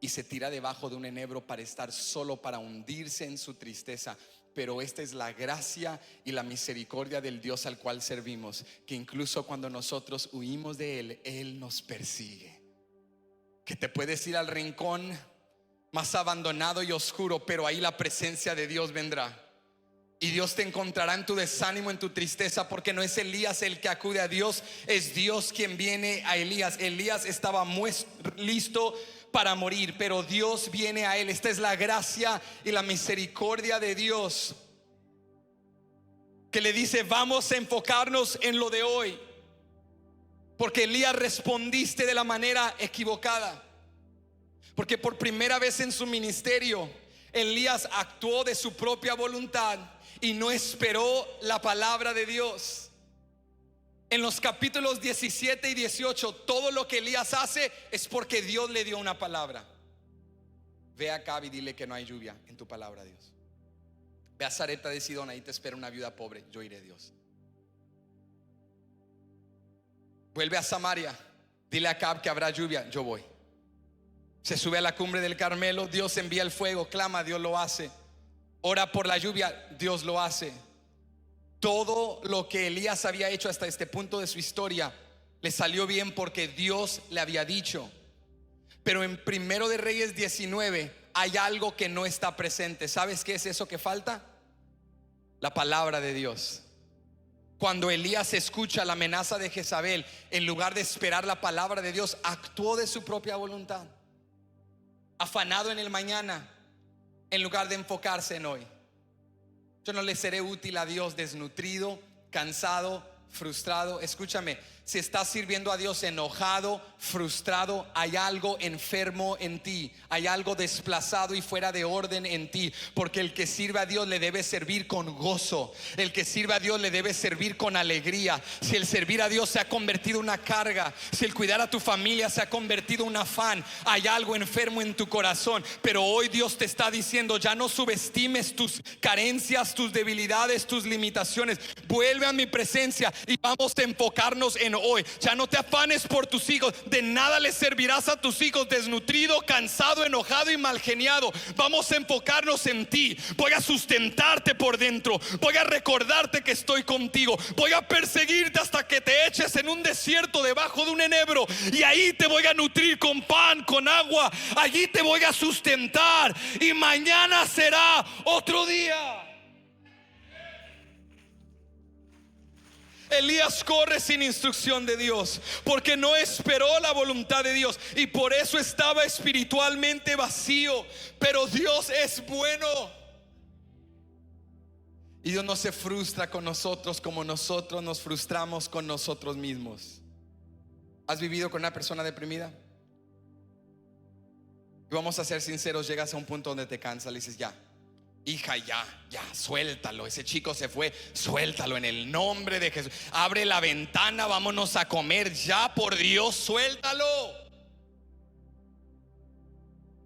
Y se tira debajo de un enebro para estar solo, para hundirse en su tristeza. Pero esta es la gracia y la misericordia del Dios al cual servimos, que incluso cuando nosotros huimos de Él, Él nos persigue. Que te puedes ir al rincón más abandonado y oscuro, pero ahí la presencia de Dios vendrá. Y Dios te encontrará en tu desánimo, en tu tristeza, porque no es Elías el que acude a Dios, es Dios quien viene a Elías. Elías estaba listo para morir, pero Dios viene a él. Esta es la gracia y la misericordia de Dios, que le dice: vamos a enfocarnos en lo de hoy, porque Elías respondiste de la manera equivocada. Porque por primera vez en su ministerio, Elías actuó de su propia voluntad y no esperó la palabra de Dios. En los capítulos 17 y 18, todo lo que Elías hace es porque Dios le dio una palabra. Ve a Acab y dile que no hay lluvia en tu palabra, Dios. Ve a Sarepta de Sidón, ahí te espera una viuda pobre. Yo iré, Dios. Vuelve a Samaria, dile a Acab que habrá lluvia. Yo voy. Se sube a la cumbre del Carmelo, Dios envía el fuego, clama, Dios lo hace. Ora por la lluvia, Dios lo hace. Todo lo que Elías había hecho hasta este punto de su historia le salió bien porque Dios le había dicho. Pero en Primero de Reyes 19 hay algo que no está presente. ¿Sabes qué es eso que falta? La palabra de Dios. Cuando Elías escucha la amenaza de Jezabel, en lugar de esperar la palabra de Dios, actuó de su propia voluntad, afanado en el mañana, en lugar de enfocarse en hoy. Yo no le seré útil a Dios desnutrido, cansado, frustrado. Escúchame, si estás sirviendo a Dios enojado, frustrado, hay algo enfermo en ti, hay algo desplazado y fuera de orden en ti. Porque el que sirve a Dios le debe servir con gozo, el que sirve a Dios le debe servir con alegría. Si el servir a Dios se ha convertido en una carga, si el cuidar a tu familia se ha convertido en un afán, hay algo enfermo en tu corazón. Pero hoy Dios te está diciendo: ya no subestimes tus carencias, tus debilidades, tus limitaciones. Vuelve a mi presencia y vamos a enfocarnos en hoy. Ya no te afanes por tus hijos. De nada les servirás a tus hijos desnutrido, cansado, enojado y malgeniado. Vamos a enfocarnos en ti. Voy a sustentarte por dentro. Voy a recordarte que estoy contigo. Voy a perseguirte hasta que te eches en un desierto debajo de un enebro, y ahí te voy a nutrir con pan, con agua. Allí te voy a sustentar, y mañana será otro día. Elías corre sin instrucción de Dios porque no esperó la voluntad de Dios, y por eso estaba espiritualmente vacío. Pero Dios es bueno, y Dios no se frustra con nosotros como nosotros nos frustramos con nosotros mismos. ¿Has vivido con una persona deprimida? Y vamos a ser sinceros, llegas a un punto donde te cansas, le dices: ya, hija, ya, suéltalo. Ese chico se fue, suéltalo en el nombre de Jesús. Abre la ventana, vámonos a comer ya, por Dios, suéltalo.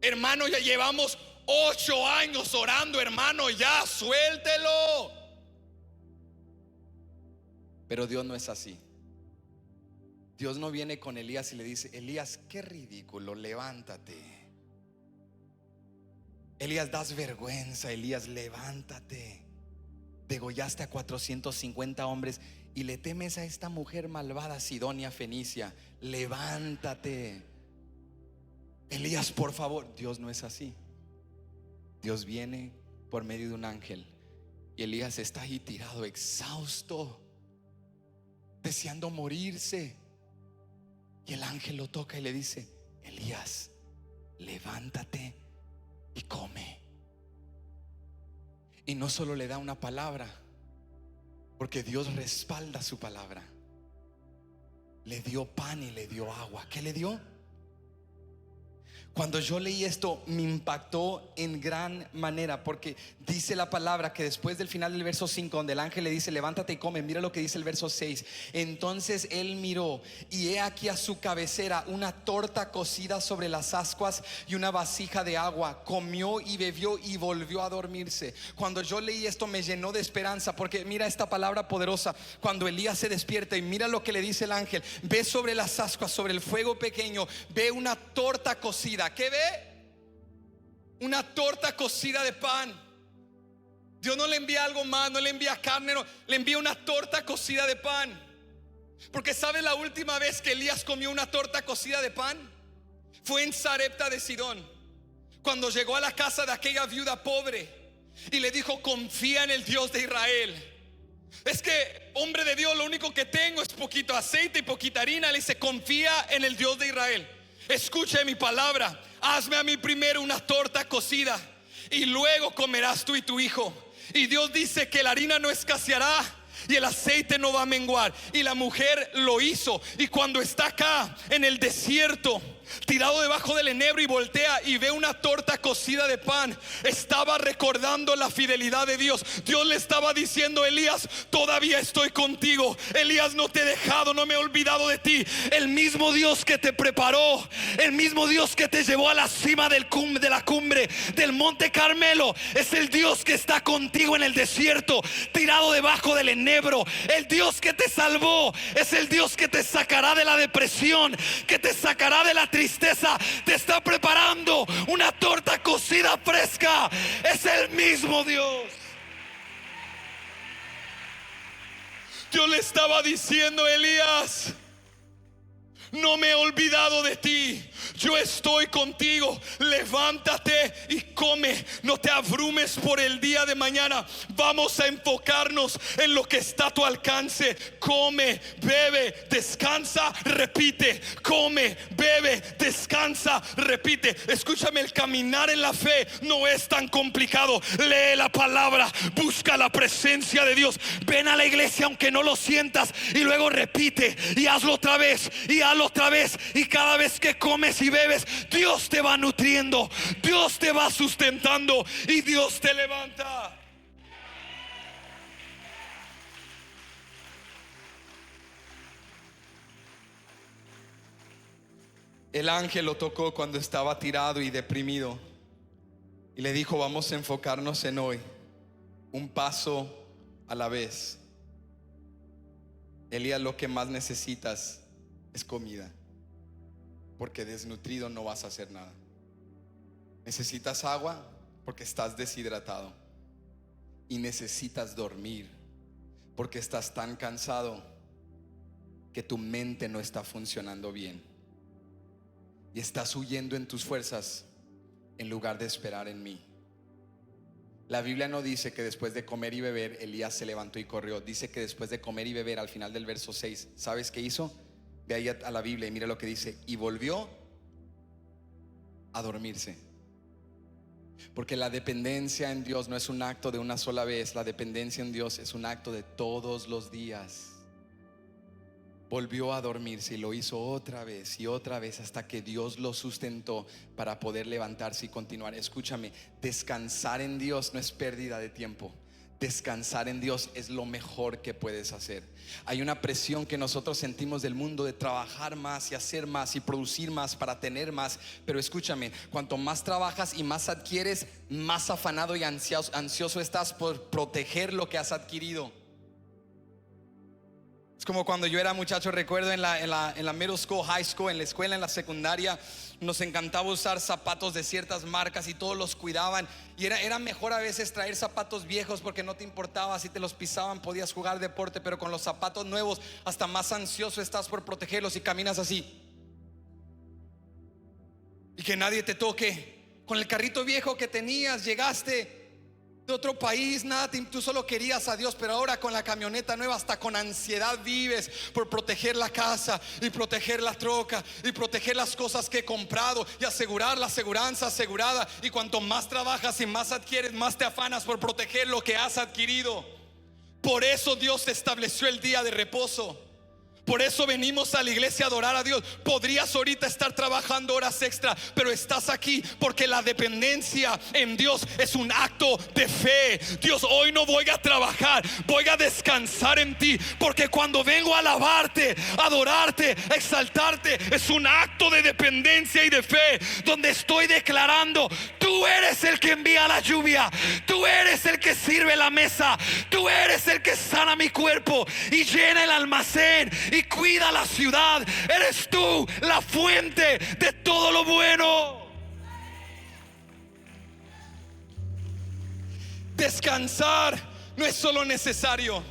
Hermano, ya llevamos 8 años orando, hermano, ya, suéltelo. Pero Dios no es así. Dios no viene con Elías y le dice: Elías, qué ridículo, levántate. Elías, das vergüenza. Elías, levántate. Degollaste a 450 hombres y le temes a esta mujer malvada, Sidonia Fenicia. Levántate. Elías, por favor. Dios no es así. Dios viene por medio de un ángel, y Elías está ahí tirado, exhausto, deseando morirse, y el ángel lo toca y le dice: Elías, levántate y come. Y no solo le da una palabra, porque Dios respalda su palabra. Le dio pan y le dio agua. ¿Qué le dio? Cuando yo leí esto me impactó en gran manera, porque dice la palabra que después del final del verso 5, donde el ángel le dice: levántate y come, mira lo que dice el verso 6. Entonces él miró, y he aquí a su cabecera una torta cocida sobre las ascuas y una vasija de agua. Comió y bebió y volvió a dormirse. Cuando yo leí esto me llenó de esperanza, porque mira esta palabra poderosa. Cuando Elías se despierta y mira lo que le dice el ángel, ve sobre las ascuas, sobre el fuego pequeño, ve una torta cocida. ¿Qué ve? Una torta cocida de pan. Dios no le envía algo más, no le envía carne, no, le envía una torta cocida de pan. Porque ¿sabe la última vez que Elías comió una torta cocida de pan? Fue en Sarepta de Sidón, cuando llegó a la casa de aquella viuda pobre y le dijo: confía en el Dios de Israel. Es que, hombre de Dios, lo único que tengo es poquito aceite y poquita harina. Le dice: confía en el Dios de Israel. Escuche mi palabra, hazme a mí primero una torta cocida y luego comerás tú y tu hijo. Y Dios dice que la harina no escaseará y el aceite no va a menguar. Y la mujer lo hizo. Y cuando está acá en el desierto, tirado debajo del enebro, y voltea y ve una torta cocida de pan. Estaba recordando la fidelidad de Dios. Dios le estaba diciendo: Elías, todavía estoy contigo. Elías, no te he dejado, no me he olvidado de ti. El mismo Dios que te preparó, el mismo Dios que te llevó a la cima de la cumbre del monte Carmelo, es el Dios que está contigo en el desierto, tirado debajo del enebro. El Dios que te salvó es el Dios que te sacará de la depresión, que te sacará de la tristeza. Te está preparando una torta cocida fresca. Es el mismo Dios. Dios le estaba diciendo: Elías, no me he olvidado de ti. Yo estoy contigo. Levántate y come. No te abrumes por el día de mañana. Vamos a enfocarnos en lo que está a tu alcance. Come, bebe, descansa, repite. Come, bebe, descansa, repite. Escúchame, el caminar en la fe no es tan complicado. Lee la palabra, busca la presencia de Dios. Ven a la iglesia aunque no lo sientas, y luego repite y hazlo otra vez y hazlo otra vez. Y cada vez que comes y bebes, Dios te va nutriendo, Dios te va sustentando y Dios te levanta. El ángel lo tocó cuando estaba tirado y deprimido y le dijo: vamos a enfocarnos en hoy, un paso a la vez. Elías, lo que más necesitas es comida, porque desnutrido no vas a hacer nada. Necesitas agua porque estás deshidratado, y necesitas dormir porque estás tan cansado que tu mente no está funcionando bien y estás huyendo en tus fuerzas en lugar de esperar en mí. La Biblia no dice que después de comer y beber Elías se levantó y corrió. Dice que después de comer y beber, al final del verso 6, ¿sabes qué hizo? Ve ahí a la Biblia y mira lo que dice: y volvió a dormirse. Porque la dependencia en Dios no es un acto de una sola vez. La dependencia en Dios es un acto de todos los días. Volvió a dormirse y lo hizo otra vez y otra vez, hasta que Dios lo sustentó para poder levantarse y continuar. Escúchame, descansar en Dios no es pérdida de tiempo. Descansar en Dios es lo mejor que puedes hacer. Hay una presión que nosotros sentimos del mundo de trabajar más y hacer más y producir más para tener más. Pero escúchame, cuanto más trabajas y más adquieres, más afanado y ansioso estás por proteger lo que has adquirido. Es como cuando yo era muchacho. Recuerdo en la middle school, high school, en la escuela, en la secundaria, nos encantaba usar zapatos de ciertas marcas y todos los cuidaban. Y era mejor a veces traer zapatos viejos porque no te importaba si te los pisaban, podías jugar deporte. Pero con los zapatos nuevos, hasta más ansioso estás por protegerlos y caminas así y que nadie te toque. Con el carrito viejo que tenías, llegaste de otro país, nada, tú solo querías a Dios. Pero ahora con la camioneta nueva, hasta con ansiedad vives por proteger la casa y proteger la troca y proteger las cosas que he comprado y asegurar la aseguranza asegurada. Y cuanto más trabajas y más adquieres, más te afanas por proteger lo que has adquirido. Por eso Dios estableció el día de reposo. Por eso venimos a la iglesia a adorar a Dios. Podrías ahorita estar trabajando horas extra, pero estás aquí porque la dependencia en Dios es un acto de fe. Dios, hoy no voy a trabajar, voy a descansar en ti, porque cuando vengo a alabarte, a adorarte, a exaltarte, es un acto de dependencia y de fe, donde estoy declarando: tú eres el que envía la lluvia, tú eres el que sirve la mesa, tú eres el que sana mi cuerpo y llena el almacén y cuida la ciudad. Eres tú la fuente de todo lo bueno. Descansar no es solo necesario,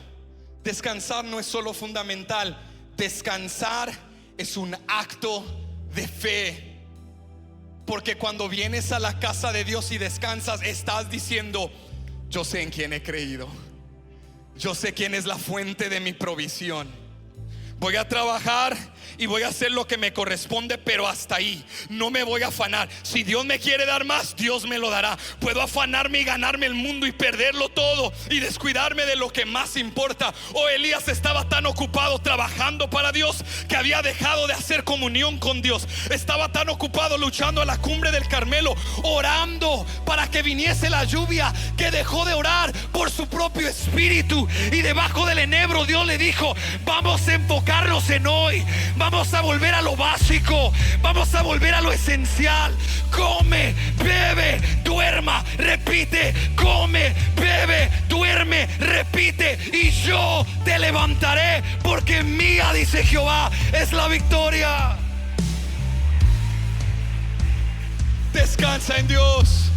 descansar no es solo fundamental, descansar es un acto de fe. Porque cuando vienes a la casa de Dios y descansas, estás diciendo: yo sé en quién he creído, yo sé quién es la fuente de mi provisión. Voy a trabajar y voy a hacer lo que me corresponde, pero hasta ahí. No me voy a afanar. Si Dios me quiere dar más, Dios me lo dará. Puedo afanarme y ganarme el mundo y perderlo todo y descuidarme de lo que más importa. Elías estaba tan ocupado trabajando para Dios que había dejado de hacer comunión con Dios. Estaba tan ocupado luchando a la cumbre del Carmelo, orando para que viniese la lluvia, que dejó de orar por su propio espíritu. Y debajo del enebro Dios le dijo: vamos a enfocarnos en hoy. Vamos a volver a lo básico. Vamos a volver a lo esencial. Come, bebe, duerma, repite. Come, bebe, duerme, repite. Y yo te levantaré, porque mía, dice Jehová, es la victoria. Descansa en Dios.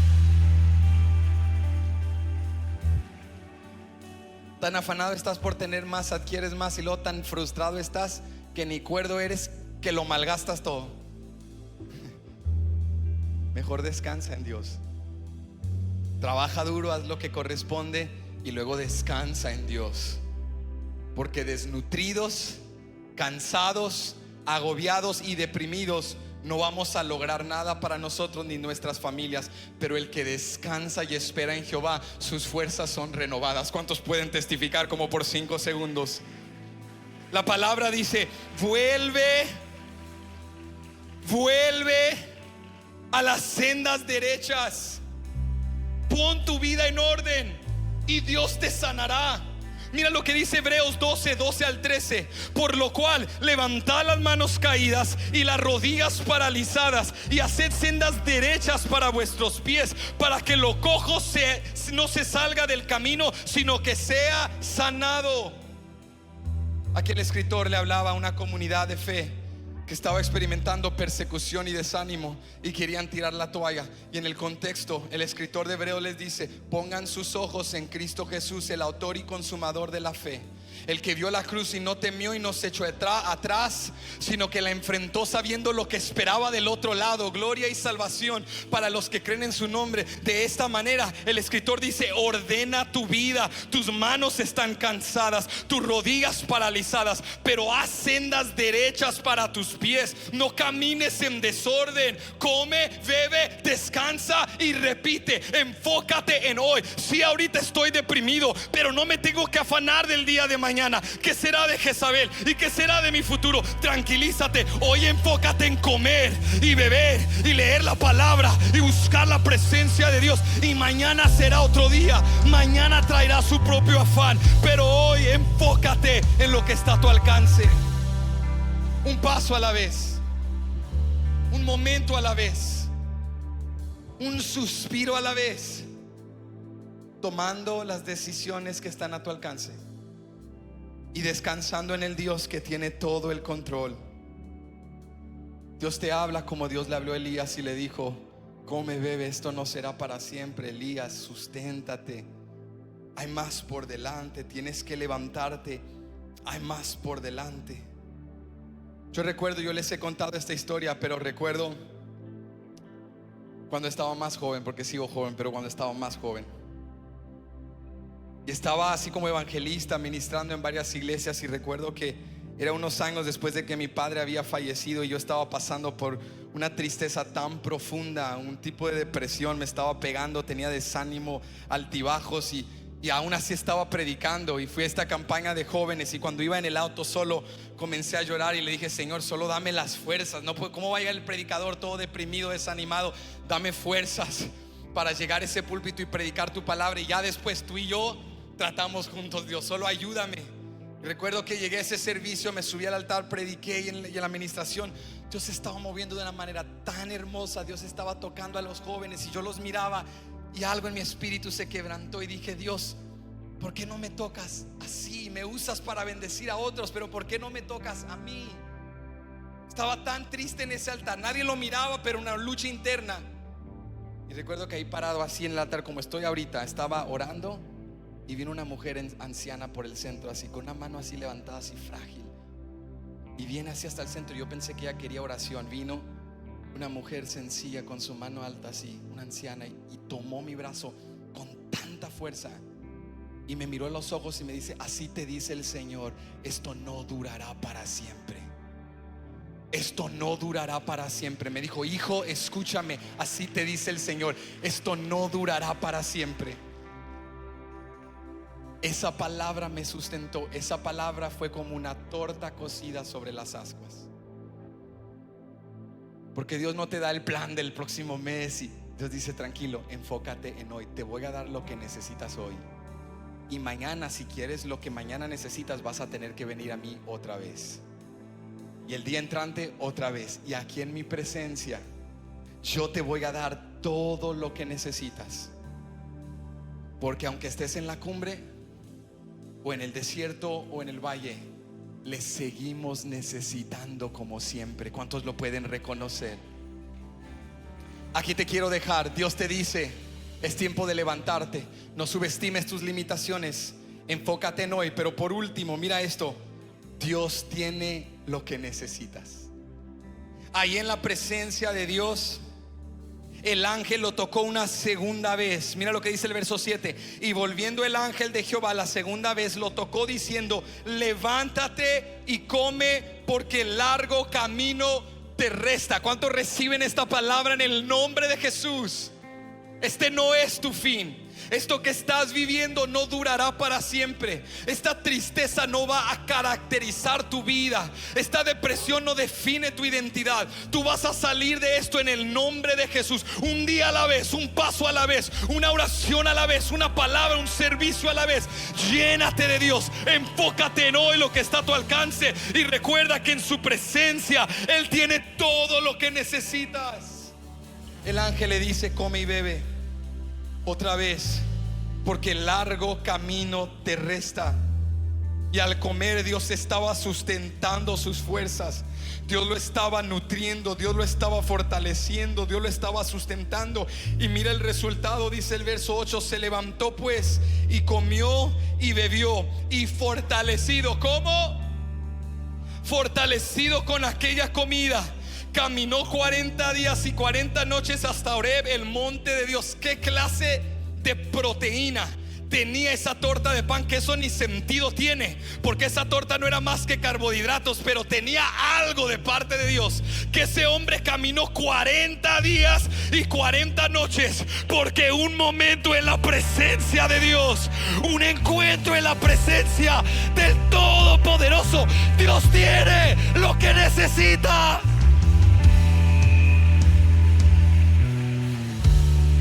Tan afanado estás por tener más, adquieres más, y luego tan frustrado estás que ni cuerdo eres, que lo malgastas todo. Mejor descansa en Dios. Trabaja duro, haz lo que corresponde y luego descansa en Dios. Porque desnutridos, cansados, agobiados y deprimidos no vamos a lograr nada para nosotros ni nuestras familias. Pero el que descansa y espera en Jehová, sus fuerzas son renovadas. ¿Cuántos pueden testificar como por 5 segundos? La palabra dice: vuelve a las sendas derechas. Pon tu vida en orden y Dios te sanará. Mira lo que dice Hebreos 12 al 13. Por lo cual, levantad las manos caídas y las rodillas paralizadas, y haced sendas derechas para vuestros pies, para que lo cojo no se salga del camino, sino que sea sanado. Aquel escritor le hablaba a una comunidad de fe que estaba experimentando persecución y desánimo y querían tirar la toalla. Y en el contexto, el escritor de Hebreos les dice: pongan sus ojos en Cristo Jesús, el autor y consumador de la fe, el que vio la cruz y no temió y no se echó atrás, sino que la enfrentó sabiendo lo que esperaba del otro lado, gloria y salvación para los que creen en su nombre. De esta manera el escritor dice: ordena tu vida. Tus manos están cansadas, tus rodillas paralizadas, pero haz sendas derechas para tus pies. No camines en desorden. Come, bebe, descansa y repite. Enfócate en hoy. Sí, ahorita estoy deprimido, pero no me tengo que afanar del día de mañana. ¿Qué será de Jezabel? ¿Y qué será de mi futuro? Tranquilízate. Hoy enfócate en comer y beber y leer la palabra y buscar la presencia de Dios. Y mañana será otro día. Mañana traerá su propio afán, pero hoy enfócate en lo que está a tu alcance. Un paso a la vez, un momento a la vez, un suspiro a la vez, tomando las decisiones que están a tu alcance y descansando en el Dios que tiene todo el control. Dios te habla como Dios le habló a Elías y le dijo: come, bebe, esto no será para siempre. Elías, susténtate. Hay más por delante, tienes que levantarte. Hay más por delante. Yo recuerdo, yo les he contado esta historia, pero recuerdo cuando estaba más joven, porque sigo joven, pero cuando estaba más joven, y estaba así como evangelista ministrando en varias iglesias. Y recuerdo que era unos años después de que mi padre había fallecido, y yo estaba pasando por una tristeza tan profunda, un tipo de depresión me estaba pegando, tenía desánimo, altibajos, y aún así estaba predicando. Y fui a esta campaña de jóvenes, y cuando iba en el auto solo comencé a llorar y le dije: Señor, solo dame las fuerzas. No, ¿cómo va a llegar el predicador todo deprimido, desanimado? Dame fuerzas para llegar a ese púlpito y predicar tu palabra, y ya después tú y yo tratamos juntos. Dios, solo ayúdame. Recuerdo que llegué a ese servicio, me subí al altar, prediqué, y en la administración Dios se estaba moviendo de una manera tan hermosa. Dios estaba tocando a los jóvenes y yo los miraba, y algo en mi espíritu se quebrantó y dije: Dios, ¿por qué no me tocas así? Me usas para bendecir a otros, pero ¿por qué no me tocas a mí? Estaba tan triste en ese altar, nadie lo miraba, pero una lucha interna. Y recuerdo que ahí parado así en el altar como estoy ahorita, estaba orando, y vino una mujer anciana por el centro, así con una mano así levantada, así frágil, y viene así hasta el centro. Yo pensé que ella quería oración. Vino una mujer sencilla con su mano alta así, una anciana, y tomó mi brazo con tanta fuerza y me miró a los ojos y me dice: así te dice el Señor, esto no durará para siempre. Esto no durará para siempre. Me dijo: hijo, escúchame, así te dice el Señor, esto no durará para siempre. Esa palabra me sustentó. Esa palabra fue como una torta cocida sobre las ascuas. Porque Dios no te da el plan del próximo mes y Dios dice: tranquilo, enfócate en hoy. Te voy a dar lo que necesitas hoy. Y mañana, si quieres lo que mañana necesitas, vas a tener que venir a mí otra vez. Y el día entrante otra vez. Y aquí en mi presencia yo te voy a dar todo lo que necesitas. Porque aunque estés en la cumbre o en el desierto o en el valle, le seguimos necesitando como siempre. ¿Cuántos lo pueden reconocer? Aquí te quiero dejar. Dios te dice: es tiempo de levantarte. No subestimes tus limitaciones. Enfócate en hoy. Pero por último, mira esto: Dios tiene lo que necesitas. Ahí en la presencia de Dios, el ángel lo tocó una segunda vez. Mira lo que dice el verso 7. Y volviendo el ángel de Jehová la segunda vez, lo tocó diciendo: levántate y come, porque largo camino te resta. ¿Cuántos reciben esta palabra en el nombre de Jesús? Este no es tu fin. Esto que estás viviendo no durará para siempre. Esta tristeza no va a caracterizar tu vida. Esta depresión no define tu identidad. Tú vas a salir de esto en el nombre de Jesús. Un día a la vez, un paso a la vez, una oración a la vez, una palabra, un servicio a la vez. Llénate de Dios. Enfócate en hoy lo que está a tu alcance. Y recuerda que en su presencia Él tiene todo lo que necesitas. El ángel le dice: come y bebe otra vez, porque largo camino te resta. Y al comer, Dios estaba sustentando sus fuerzas. Dios lo estaba nutriendo, Dios lo estaba fortaleciendo, Dios lo estaba sustentando. Y mira el resultado, dice el verso 8: se levantó pues y comió y bebió, y fortalecido. ¿Cómo? Fortalecido con aquella comida, caminó 40 días y 40 noches hasta Horeb, el monte de Dios. ¿Qué clase de proteína tenía esa torta de pan? Que eso ni sentido tiene, porque esa torta no era más que carbohidratos, pero tenía algo de parte de Dios. Que ese hombre caminó 40 días y 40 noches, porque un momento en la presencia de Dios, un encuentro en la presencia del Todopoderoso, Dios tiene lo que necesita.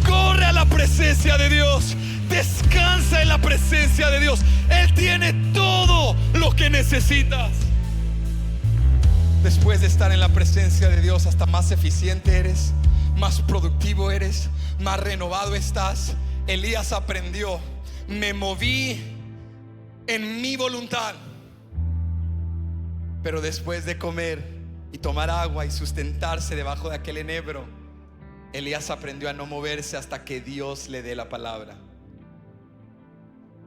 Corre a la presencia de Dios. Descansa en la presencia de Dios. Él tiene todo lo que necesitas. Después de estar en la presencia de Dios, hasta más eficiente eres, más productivo eres, más renovado estás. Elías aprendió: me moví en mi voluntad. Pero después de comer y tomar agua y sustentarse debajo de aquel enebro, Elías aprendió a no moverse hasta que Dios le dé la palabra.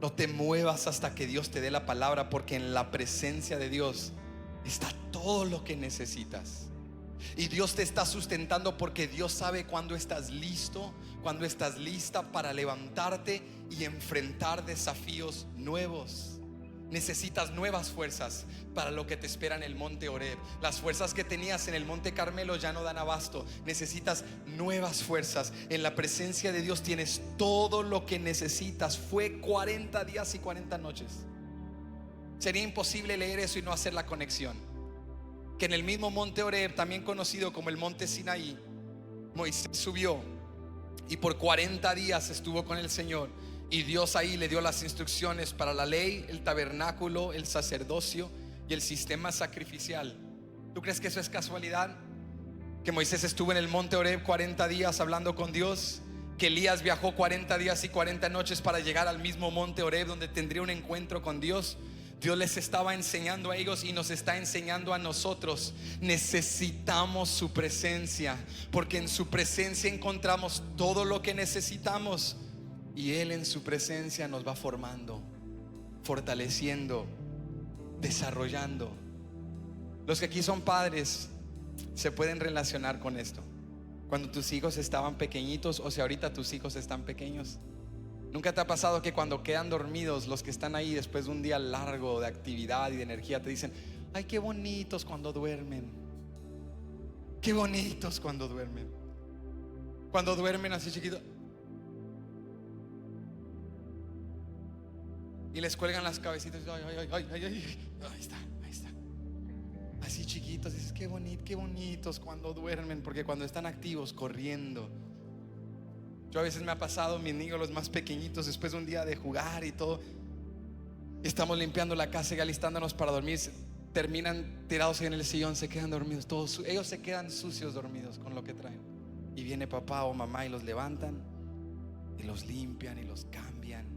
No te muevas hasta que Dios te dé la palabra, porque en la presencia de Dios está todo lo que necesitas. Y Dios te está sustentando porque Dios sabe cuándo estás listo, cuándo estás lista para levantarte y enfrentar desafíos nuevos. Necesitas nuevas fuerzas para lo que te espera en el monte Horeb. Las fuerzas que tenías en el monte Carmelo ya no dan abasto. Necesitas nuevas fuerzas. En la presencia de Dios tienes todo lo que necesitas. Fue 40 días y 40 noches. Sería imposible leer eso y no hacer la conexión. Que en el mismo monte Horeb, también conocido como el monte Sinaí, Moisés subió y por 40 días estuvo con el Señor. Y Dios ahí le dio las instrucciones para la ley, el tabernáculo, el sacerdocio y el sistema sacrificial. ¿Tú crees que eso es casualidad? Que Moisés estuvo en el monte Horeb 40 días hablando con Dios. Que Elías viajó 40 días y 40 noches para llegar al mismo monte Horeb, donde tendría un encuentro con Dios. Dios les estaba enseñando a ellos y nos está enseñando a nosotros. Necesitamos su presencia, porque en su presencia encontramos todo lo que necesitamos. Y Él en su presencia nos va formando, fortaleciendo, desarrollando. Los que aquí son padres se pueden relacionar con esto. Cuando tus hijos estaban pequeñitos, o sea, ahorita tus hijos están pequeños, ¿Nunca te ha pasado que cuando quedan dormidos los que están ahí después de un día largo de actividad y de energía te dicen: ay, qué bonitos cuando duermen, qué bonitos cuando duermen? Cuando duermen así chiquitos y les cuelgan las cabecitas. Ay, ay, ay, ay, ay, ay. Ahí está, ahí está. Así chiquitos, dices: qué bonitos cuando duermen, porque cuando están activos, corriendo. Yo a veces me ha pasado, mis niños, los más pequeñitos, después de un día de jugar y todo, estamos limpiando la casa y alistándonos para dormir, terminan tirados en el sillón, se quedan dormidos, todos, ellos se quedan sucios dormidos con lo que traen. Y viene papá o mamá y los levantan y los limpian y los cambian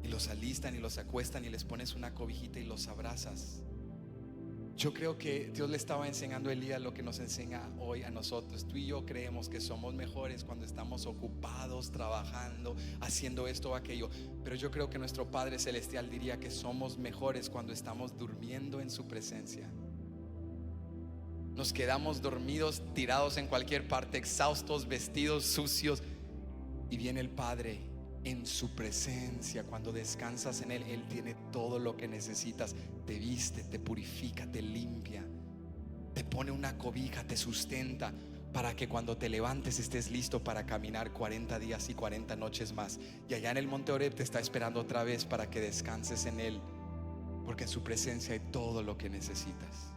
y los alistan y los acuestan y les pones una cobijita y los abrazas. Yo creo que Dios le estaba enseñando a Elías lo que nos enseña hoy a nosotros. Tú y yo creemos que somos mejores cuando estamos ocupados, trabajando, haciendo esto o aquello. Pero yo creo que nuestro Padre Celestial diría que somos mejores cuando estamos durmiendo en su presencia. Nos quedamos dormidos, tirados en cualquier parte, exhaustos, vestidos sucios, y viene el Padre en su presencia. Cuando descansas en Él, Él tiene todo lo que necesitas. Te viste, te purifica, te limpia, te pone una cobija, te sustenta, para que cuando te levantes estés listo para caminar 40 días y 40 noches más. Y allá en el monte Horeb te está esperando otra vez para que descanses en Él, porque en su presencia hay todo lo que necesitas.